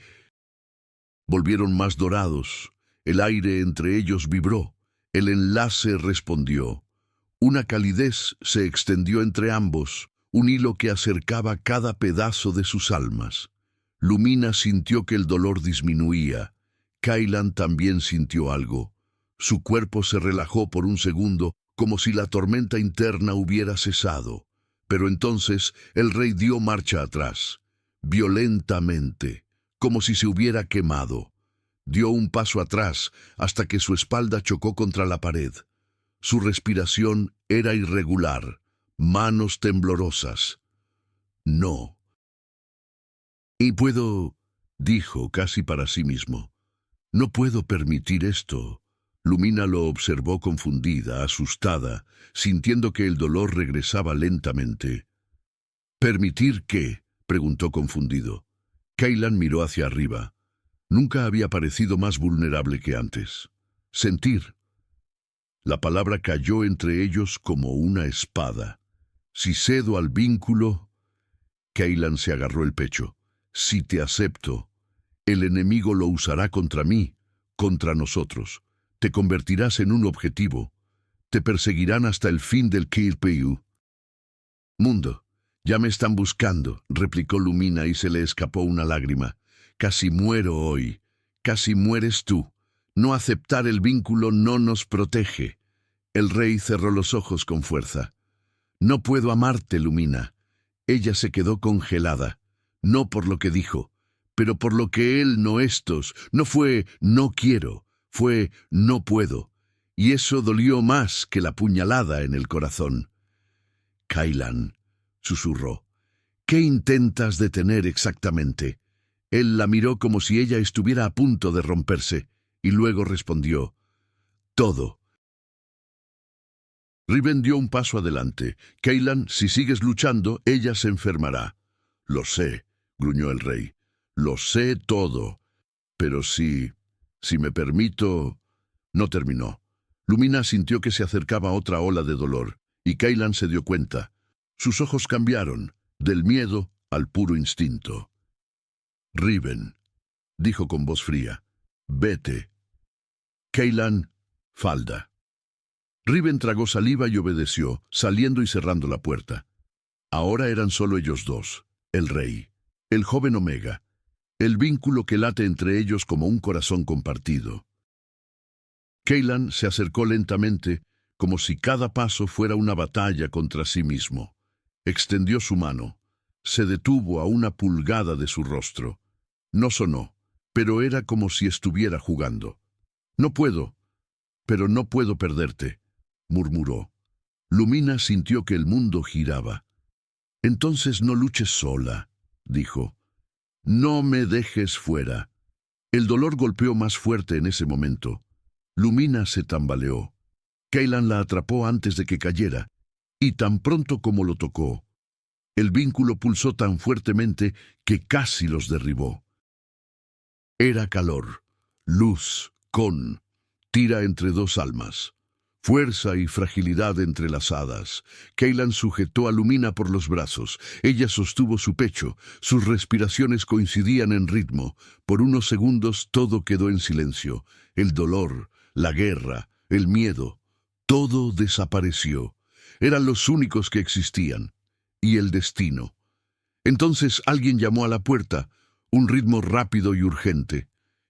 volvieron más dorados. El aire entre ellos vibró. El enlace respondió. Una calidez se extendió entre ambos, un hilo que acercaba cada pedazo de sus almas. Lumina sintió que el dolor disminuía. Cailan también sintió algo. Su cuerpo se relajó por un segundo, como si la tormenta interna hubiera cesado. Pero entonces el rey dio marcha atrás, violentamente, como si se hubiera quemado. Dio un paso atrás hasta que su espalda chocó contra la pared. Su respiración era irregular, manos temblorosas. «No». «Y puedo», dijo casi para sí mismo. No puedo permitir esto. Lumina lo observó confundida, asustada, sintiendo que el dolor regresaba lentamente. ¿Permitir qué?, preguntó confundido. Cailan miró hacia arriba. Nunca había parecido más vulnerable que antes. Sentir. La palabra cayó entre ellos como una espada. Si cedo al vínculo... Cailan se agarró el pecho. Si te acepto, el enemigo lo usará contra mí, contra nosotros. Te convertirás en un objetivo. Te perseguirán hasta el fin del Kilpeu. Mundo, ya me están buscando, replicó Lumina y se le escapó una lágrima. Casi muero hoy. Casi mueres tú. No aceptar el vínculo no nos protege. El rey cerró los ojos con fuerza. No puedo amarte, Lumina. Ella se quedó congelada, no por lo que dijo, pero por lo que él no estos. No fue no quiero, fue no puedo. Y eso dolió más que la puñalada en el corazón. Cailan, susurró. ¿Qué intentas detener exactamente? Él la miró como si ella estuviera a punto de romperse, y luego respondió. Todo. Riven dio un paso adelante. Cailan, si sigues luchando, ella se enfermará. Lo sé, gruñó el rey. Lo sé todo. Pero si me permito... No terminó. Lumina sintió que se acercaba otra ola de dolor, y Cailan se dio cuenta. Sus ojos cambiaron, del miedo al puro instinto. Riven, dijo con voz fría. Vete. Cailan, falda. Riven tragó saliva y obedeció, saliendo y cerrando la puerta. Ahora eran solo ellos dos, el rey, el joven Omega, el vínculo que late entre ellos como un corazón compartido. Cailan se acercó lentamente, como si cada paso fuera una batalla contra sí mismo. Extendió su mano. Se detuvo a una pulgada de su rostro. No sonó, pero era como si estuviera jugando. No puedo, pero no puedo perderte, murmuró. Lumina sintió que el mundo giraba. Entonces no luches sola, dijo. No me dejes fuera. El dolor golpeó más fuerte en ese momento. Lumina se tambaleó. Cailan la atrapó antes de que cayera, y tan pronto como lo tocó, el vínculo pulsó tan fuertemente que casi los derribó. Era calor, luz, tira entre dos almas. Fuerza y fragilidad entrelazadas. Cailan sujetó a Lumina por los brazos. Ella sostuvo su pecho. Sus respiraciones coincidían en ritmo. Por unos segundos todo quedó en silencio. El dolor, la guerra, el miedo, todo desapareció. Eran los únicos que existían. Y el destino. Entonces alguien llamó a la puerta, un ritmo rápido y urgente.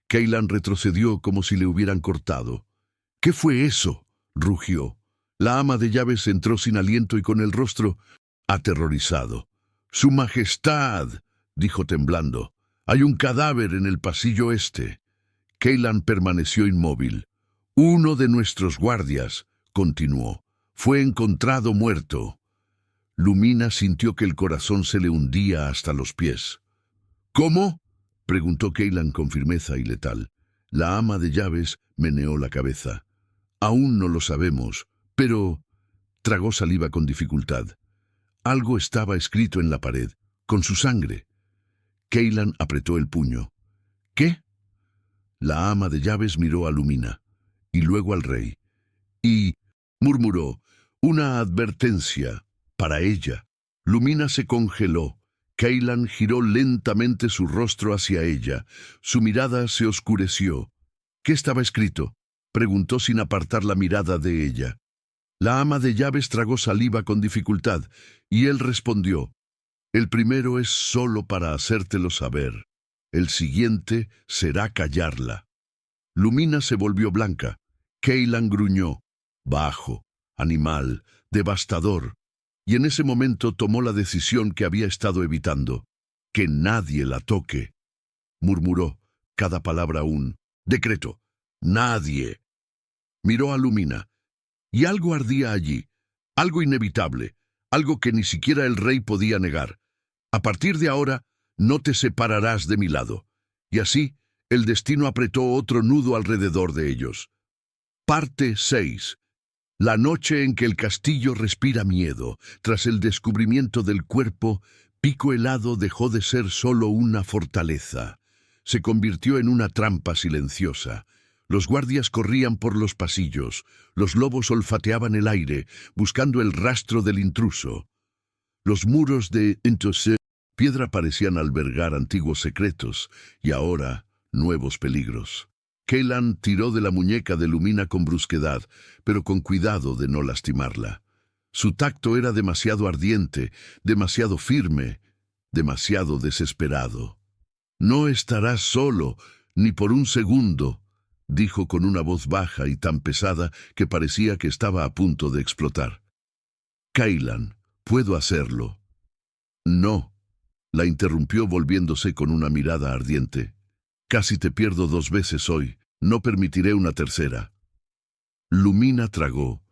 Cailan retrocedió como si le hubieran cortado. ¿Qué fue eso?, rugió. La ama de llaves entró sin aliento y con el rostro aterrorizado. «¡Su Majestad!», dijo temblando. «Hay un cadáver en el pasillo este». Cailan permaneció inmóvil. «Uno de nuestros guardias», continuó, «fue encontrado muerto». Lumina sintió que el corazón se le hundía hasta los pies. «¿Cómo?», preguntó Cailan con firmeza y letal. La ama de llaves meneó la cabeza. «Aún no lo sabemos, pero...» Tragó saliva con dificultad. Algo estaba escrito en la pared, con su sangre. Cailan apretó el puño. «¿Qué?». La ama de llaves miró a Lumina, y luego al rey, y murmuró, «Una advertencia para ella». Lumina se congeló. Cailan giró lentamente su rostro hacia ella. Su mirada se oscureció. «¿Qué estaba escrito?», preguntó sin apartar la mirada de ella. La ama de llaves tragó saliva con dificultad, y él respondió, «El primero es solo para hacértelo saber. El siguiente será callarla». Lumina se volvió blanca. Cailan gruñó, bajo, animal, devastador, y en ese momento tomó la decisión que había estado evitando, que nadie la toque. Murmuró, cada palabra un decreto, «nadie». Miró a Lumina, y algo ardía allí, algo inevitable, algo que ni siquiera el rey podía negar. «A partir de ahora, no te separarás de mi lado». Y así, El destino apretó otro nudo alrededor de ellos. Parte 6. La noche en que el castillo respira miedo. Tras el descubrimiento del cuerpo, Pico Helado dejó de ser solo una fortaleza. Se convirtió en una trampa silenciosa. Los guardias corrían por los pasillos. Los lobos olfateaban el aire, buscando el rastro del intruso. Los muros de Piedra parecían albergar antiguos secretos, y ahora nuevos peligros. Kaylan tiró de la muñeca de Lumina con brusquedad, pero con cuidado de no lastimarla. Su tacto era demasiado ardiente, demasiado firme, demasiado desesperado. «No estarás solo, ni por un segundo», dijo con una voz baja y tan pesada que parecía que estaba a punto de explotar. «Kaylan, puedo hacerlo». «No», la interrumpió volviéndose con una mirada ardiente. «Casi te pierdo 2 veces hoy. No permitiré una tercera». Lumina tragó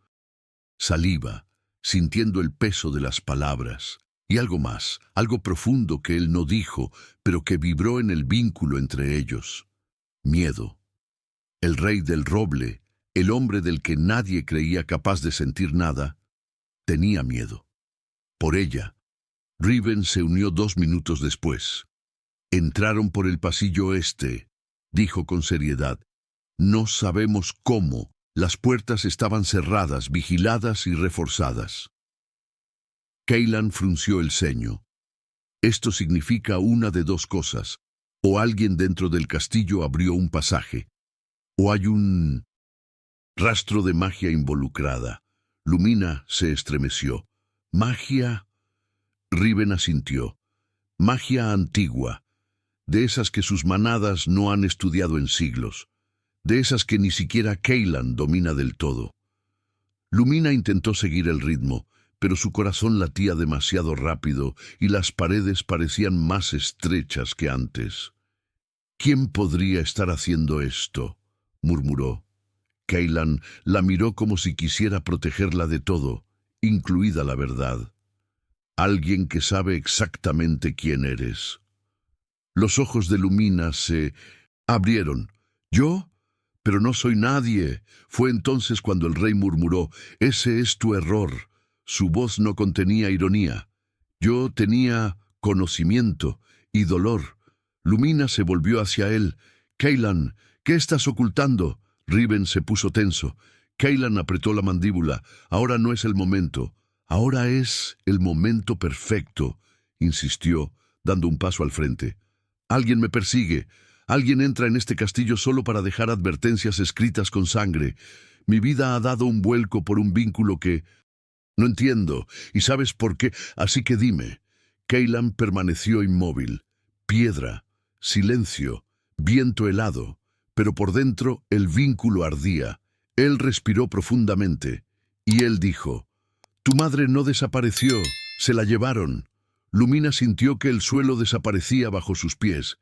saliva, sintiendo el peso de las palabras, y algo más, algo profundo que él no dijo, pero que vibró en el vínculo entre ellos. Miedo. El rey del roble, el hombre del que nadie creía capaz de sentir nada, tenía miedo. Por ella. Riven se unió 2 minutos después. «Entraron por el pasillo este», dijo con seriedad. «No sabemos cómo. Las puertas estaban cerradas, vigiladas y reforzadas». Kaylan frunció el ceño. Esto significa una de 2 cosas. O alguien dentro del castillo abrió un pasaje, o hay un rastro de magia involucrada. Lumina se estremeció. «¿Magia?» Riven asintió. «Magia antigua, de esas que sus manadas no han estudiado en siglos, de esas que ni siquiera Kaylan domina del todo». Lumina intentó seguir el ritmo, pero su corazón latía demasiado rápido y las paredes parecían más estrechas que antes. «¿Quién podría estar haciendo esto?», murmuró. Kaylan la miró como si quisiera protegerla de todo, incluida la verdad. «Alguien que sabe exactamente quién eres». Los ojos de Lumina se abrieron. «¿Yo? Pero no soy nadie». Fue entonces cuando el rey murmuró: «Ese es tu error». Su voz no contenía ironía. «Yo tenía conocimiento y dolor». Lumina se volvió hacia él. «Kaylan, ¿qué estás ocultando?» Riven se puso tenso. Kaylan apretó la mandíbula. «Ahora no es el momento. Ahora es el momento perfecto», insistió, dando un paso al frente. «Alguien me persigue. Alguien entra en este castillo solo para dejar advertencias escritas con sangre. Mi vida ha dado un vuelco por un vínculo que no entiendo. ¿Y sabes por qué? Así que dime». Kaylan permaneció inmóvil. Piedra, silencio, viento helado. Pero por dentro el vínculo ardía. Él respiró profundamente. Y él dijo: «Tu madre no desapareció, se la llevaron». Lumina sintió que el suelo desaparecía bajo sus pies.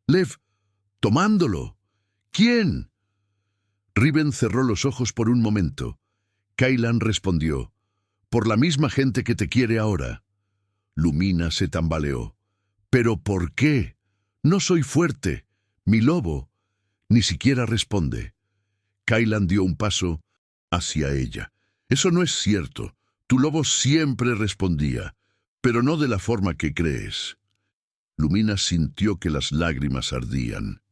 «Lev, tomándolo». «¿Quién?». Riven cerró los ojos por un momento. Kaylan respondió: «Por la misma gente que te quiere ahora». Lumina se tambaleó. «¿Pero por qué? No soy fuerte. Mi lobo ni siquiera responde». Kaylan dio un paso hacia ella. «Eso no es cierto. Tu lobo siempre respondía, pero no de la forma que crees». Lumina sintió que las lágrimas ardían.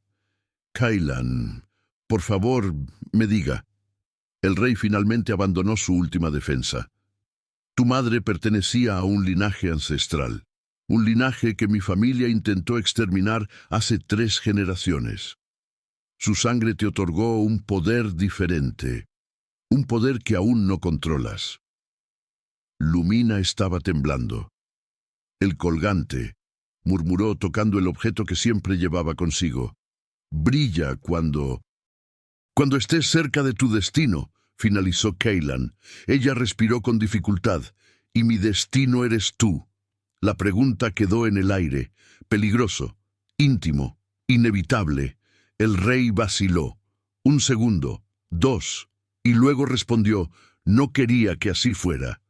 «Kaylan, por favor, me diga». El rey finalmente abandonó su última defensa. «Tu madre pertenecía a un linaje ancestral, un linaje que mi familia intentó exterminar hace 3 generaciones. Su sangre te otorgó un poder diferente, un poder que aún no controlas». Lumina estaba temblando. «El colgante», murmuró tocando el objeto que siempre llevaba consigo. «Brilla cuando estés cerca de tu destino», finalizó Kaylan. Ella respiró con dificultad. «Y mi destino eres tú». La pregunta quedó en el aire, peligroso, íntimo, inevitable. El rey vaciló. 1 segundo, 2, y luego respondió: «No quería que así fuera».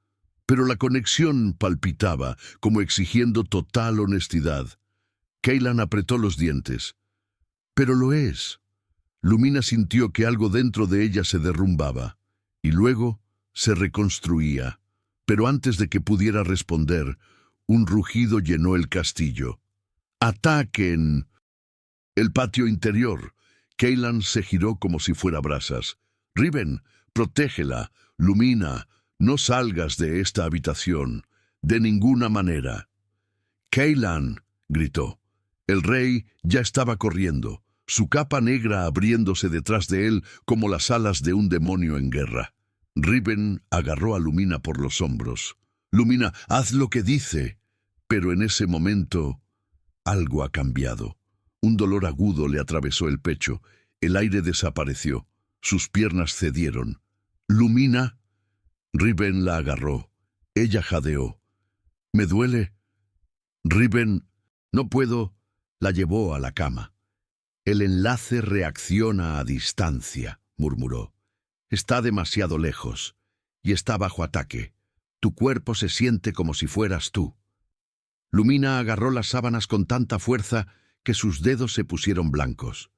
Pero la conexión palpitaba, como exigiendo total honestidad. Kaylan apretó los dientes. Pero lo es. Lumina sintió que algo dentro de ella se derrumbaba, y luego se reconstruía. Pero antes de que pudiera responder, un rugido llenó el castillo. ¡Ataquen! El patio interior. Cailan se giró como si fuera brasas. Riven, protégela. Lumina, no salgas de esta habitación. De ninguna manera. Cailan, gritó. El rey ya estaba corriendo, su capa negra abriéndose detrás de él como las alas de un demonio en guerra. Riven agarró a Lumina por los hombros. Lumina, haz lo que dice. Pero en ese momento, algo ha cambiado. Un dolor agudo le atravesó el pecho. El aire desapareció. Sus piernas cedieron. Lumina. Riven la agarró. Ella jadeó. ¿Me duele? Riven, no puedo. La llevó a la cama. El enlace reacciona a distancia, murmuró. Está demasiado lejos y está bajo ataque. Tu cuerpo se siente como si fueras tú. Lumina agarró las sábanas con tanta fuerza que sus dedos se pusieron blancos.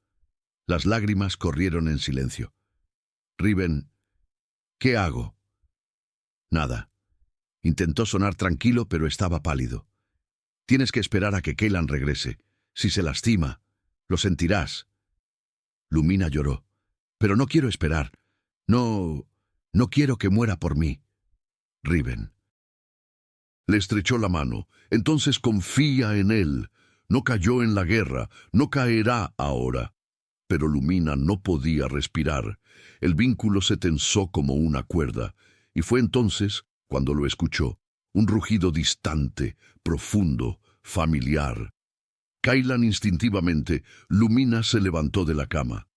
Las lágrimas corrieron en silencio. Riven, ¿qué hago? Nada. Intentó sonar tranquilo, pero estaba pálido. Tienes que esperar a que Cailan regrese. Si se lastima, lo sentirás. Lumina lloró. Pero no quiero esperar. No quiero que muera por mí. Riven. Le estrechó la mano. Entonces confía en él. No cayó en la guerra. No caerá ahora. Pero Lumina no podía respirar. El vínculo se tensó como una cuerda. Y fue entonces, cuando lo escuchó, un rugido distante, profundo, familiar. Cailan instintivamente. Lumina se levantó de la cama.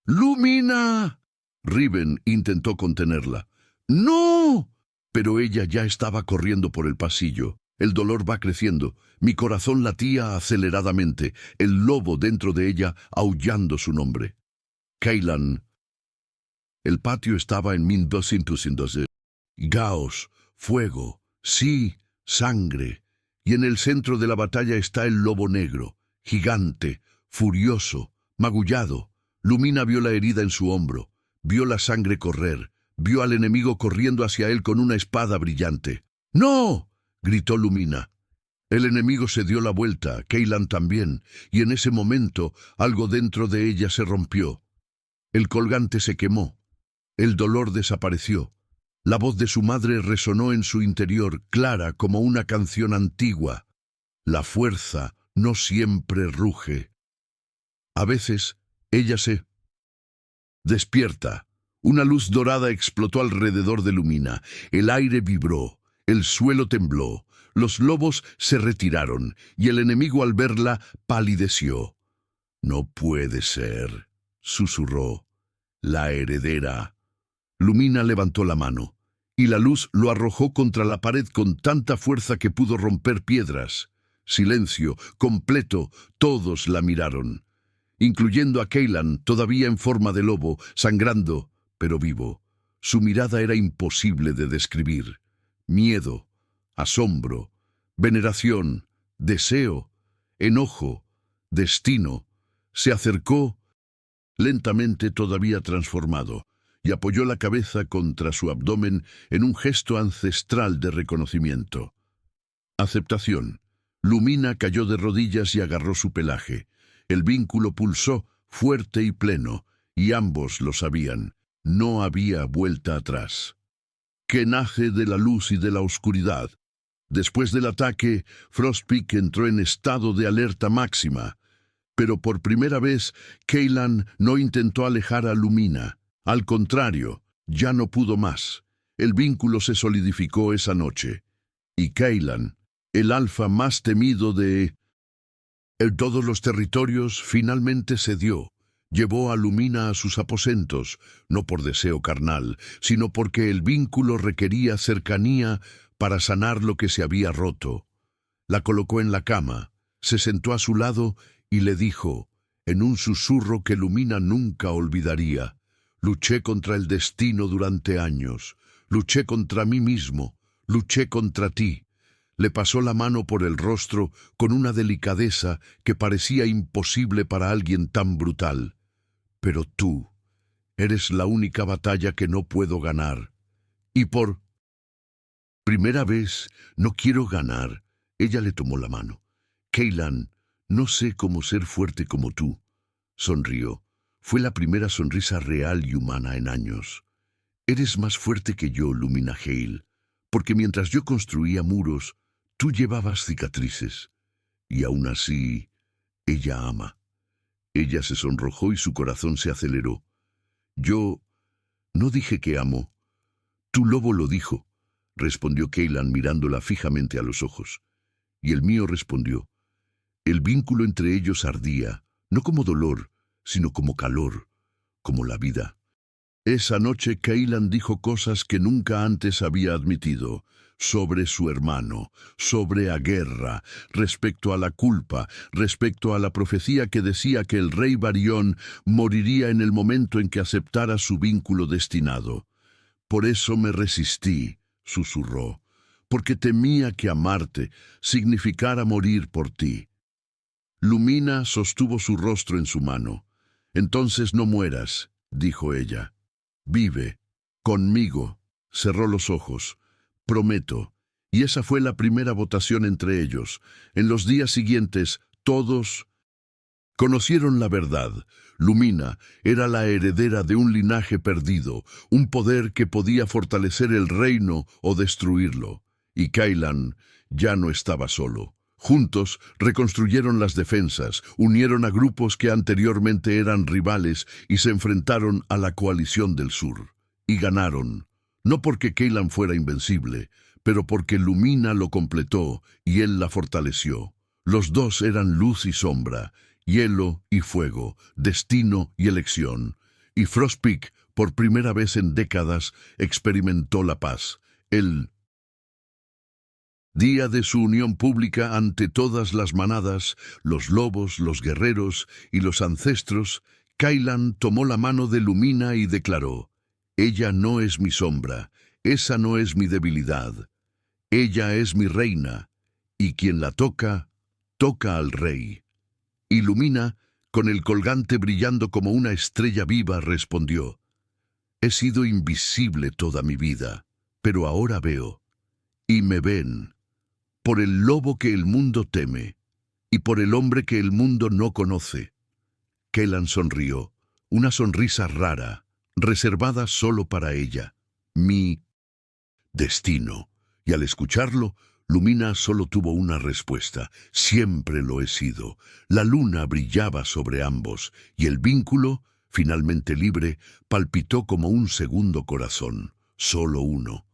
¡Lumina! Riven intentó contenerla. ¡No! Pero ella ya estaba corriendo por el pasillo. El dolor va creciendo. Mi corazón latía aceleradamente. El lobo dentro de ella aullando su nombre. Cailan. El patio estaba en 1212. Caos, fuego, sí, sangre. Y en el centro de la batalla está el lobo negro, gigante, furioso, magullado. Lumina vio la herida en su hombro, vio la sangre correr, vio al enemigo corriendo hacia él con una espada brillante. ¡No! Gritó Lumina. El enemigo se dio la vuelta, Cailan también, y en ese momento algo dentro de ella se rompió. El colgante se quemó. El dolor desapareció. La voz de su madre resonó en su interior, clara como una canción antigua. La fuerza no siempre ruge. A veces, ella se despierta. Una luz dorada explotó alrededor de Lumina. El aire vibró, el suelo tembló, los lobos se retiraron, y el enemigo al verla palideció. «No puede ser», susurró. «La heredera». Lumina levantó la mano, y la luz lo arrojó contra la pared con tanta fuerza que pudo romper piedras. Silencio, completo, todos la miraron, incluyendo a Cailan, todavía en forma de lobo, sangrando, pero vivo. Su mirada era imposible de describir. Miedo, asombro, veneración, deseo, enojo, destino. Se acercó, lentamente todavía transformado, y apoyó la cabeza contra su abdomen en un gesto ancestral de reconocimiento. Aceptación. Lumina cayó de rodillas y agarró su pelaje. El vínculo pulsó, fuerte y pleno, y ambos lo sabían. No había vuelta atrás. Que nace de la luz y de la oscuridad. Después del ataque, Frostpeak entró en estado de alerta máxima. Pero por primera vez, Cailan no intentó alejar a Lumina. Al contrario, ya no pudo más. El vínculo se solidificó esa noche. Y Cailan, el alfa más temido en todos los territorios, finalmente cedió. Llevó a Lumina a sus aposentos, no por deseo carnal, sino porque el vínculo requería cercanía para sanar lo que se había roto. La colocó en la cama, se sentó a su lado y le dijo, en un susurro que Lumina nunca olvidaría: «Luché contra el destino durante años, luché contra mí mismo, luché contra ti. Le pasó la mano por el rostro con una delicadeza que parecía imposible para alguien tan brutal. Pero tú eres la única batalla que no puedo ganar. Y por primera vez no quiero ganar. Ella le tomó la mano. Kaylan, no sé cómo ser fuerte como tú. Sonrió. Fue la primera sonrisa real y humana en años. Eres más fuerte que yo, Lumina Hale, porque mientras yo construía muros, tú llevabas cicatrices. Y aún así, ella ama. Ella se sonrojó y su corazón se aceleró. Yo no dije que amo. Tu lobo lo dijo, respondió Kaylan mirándola fijamente a los ojos. Y el mío respondió. El vínculo entre ellos ardía, no como dolor, sino como calor, como la vida. Esa noche Kaylan dijo cosas que nunca antes había admitido, sobre su hermano, sobre Aguerra, respecto a la culpa, respecto a la profecía que decía que el rey Barión moriría en el momento en que aceptara su vínculo destinado. Por eso me resistí, susurró, porque temía que amarte significara morir por ti. Lumina sostuvo su rostro en su mano. Entonces no mueras, dijo ella. Vive, conmigo. Cerró los ojos. Prometo. Y esa fue la primera votación entre ellos. En los días siguientes, todos conocieron la verdad. Lumina era la heredera de un linaje perdido, un poder que podía fortalecer el reino o destruirlo. Y Kaylan ya no estaba solo. Juntos reconstruyeron las defensas, unieron a grupos que anteriormente eran rivales y se enfrentaron a la coalición del sur. Y ganaron, no porque Kaylan fuera invencible, pero porque Lumina lo completó y él la fortaleció. Los dos eran luz y sombra, hielo y fuego, destino y elección. Y Frostpeak, por primera vez en décadas, experimentó la paz. El día de su unión pública ante todas las manadas, los lobos, los guerreros y los ancestros, Kaylan tomó la mano de Lumina y declaró: «Ella no es mi sombra, esa no es mi debilidad. Ella es mi reina, y quien la toca, toca al rey». Y Lumina, con el colgante brillando como una estrella viva, respondió: «He sido invisible toda mi vida, pero ahora veo, y me ven, por el lobo que el mundo teme, y por el hombre que el mundo no conoce». Kaylan sonrió, una sonrisa rara, reservada solo para ella. «Mi destino». Y al escucharlo, Lumina solo tuvo una respuesta: «Siempre lo he sido». La luna brillaba sobre ambos, y el vínculo, finalmente libre, palpitó como un segundo corazón, solo uno.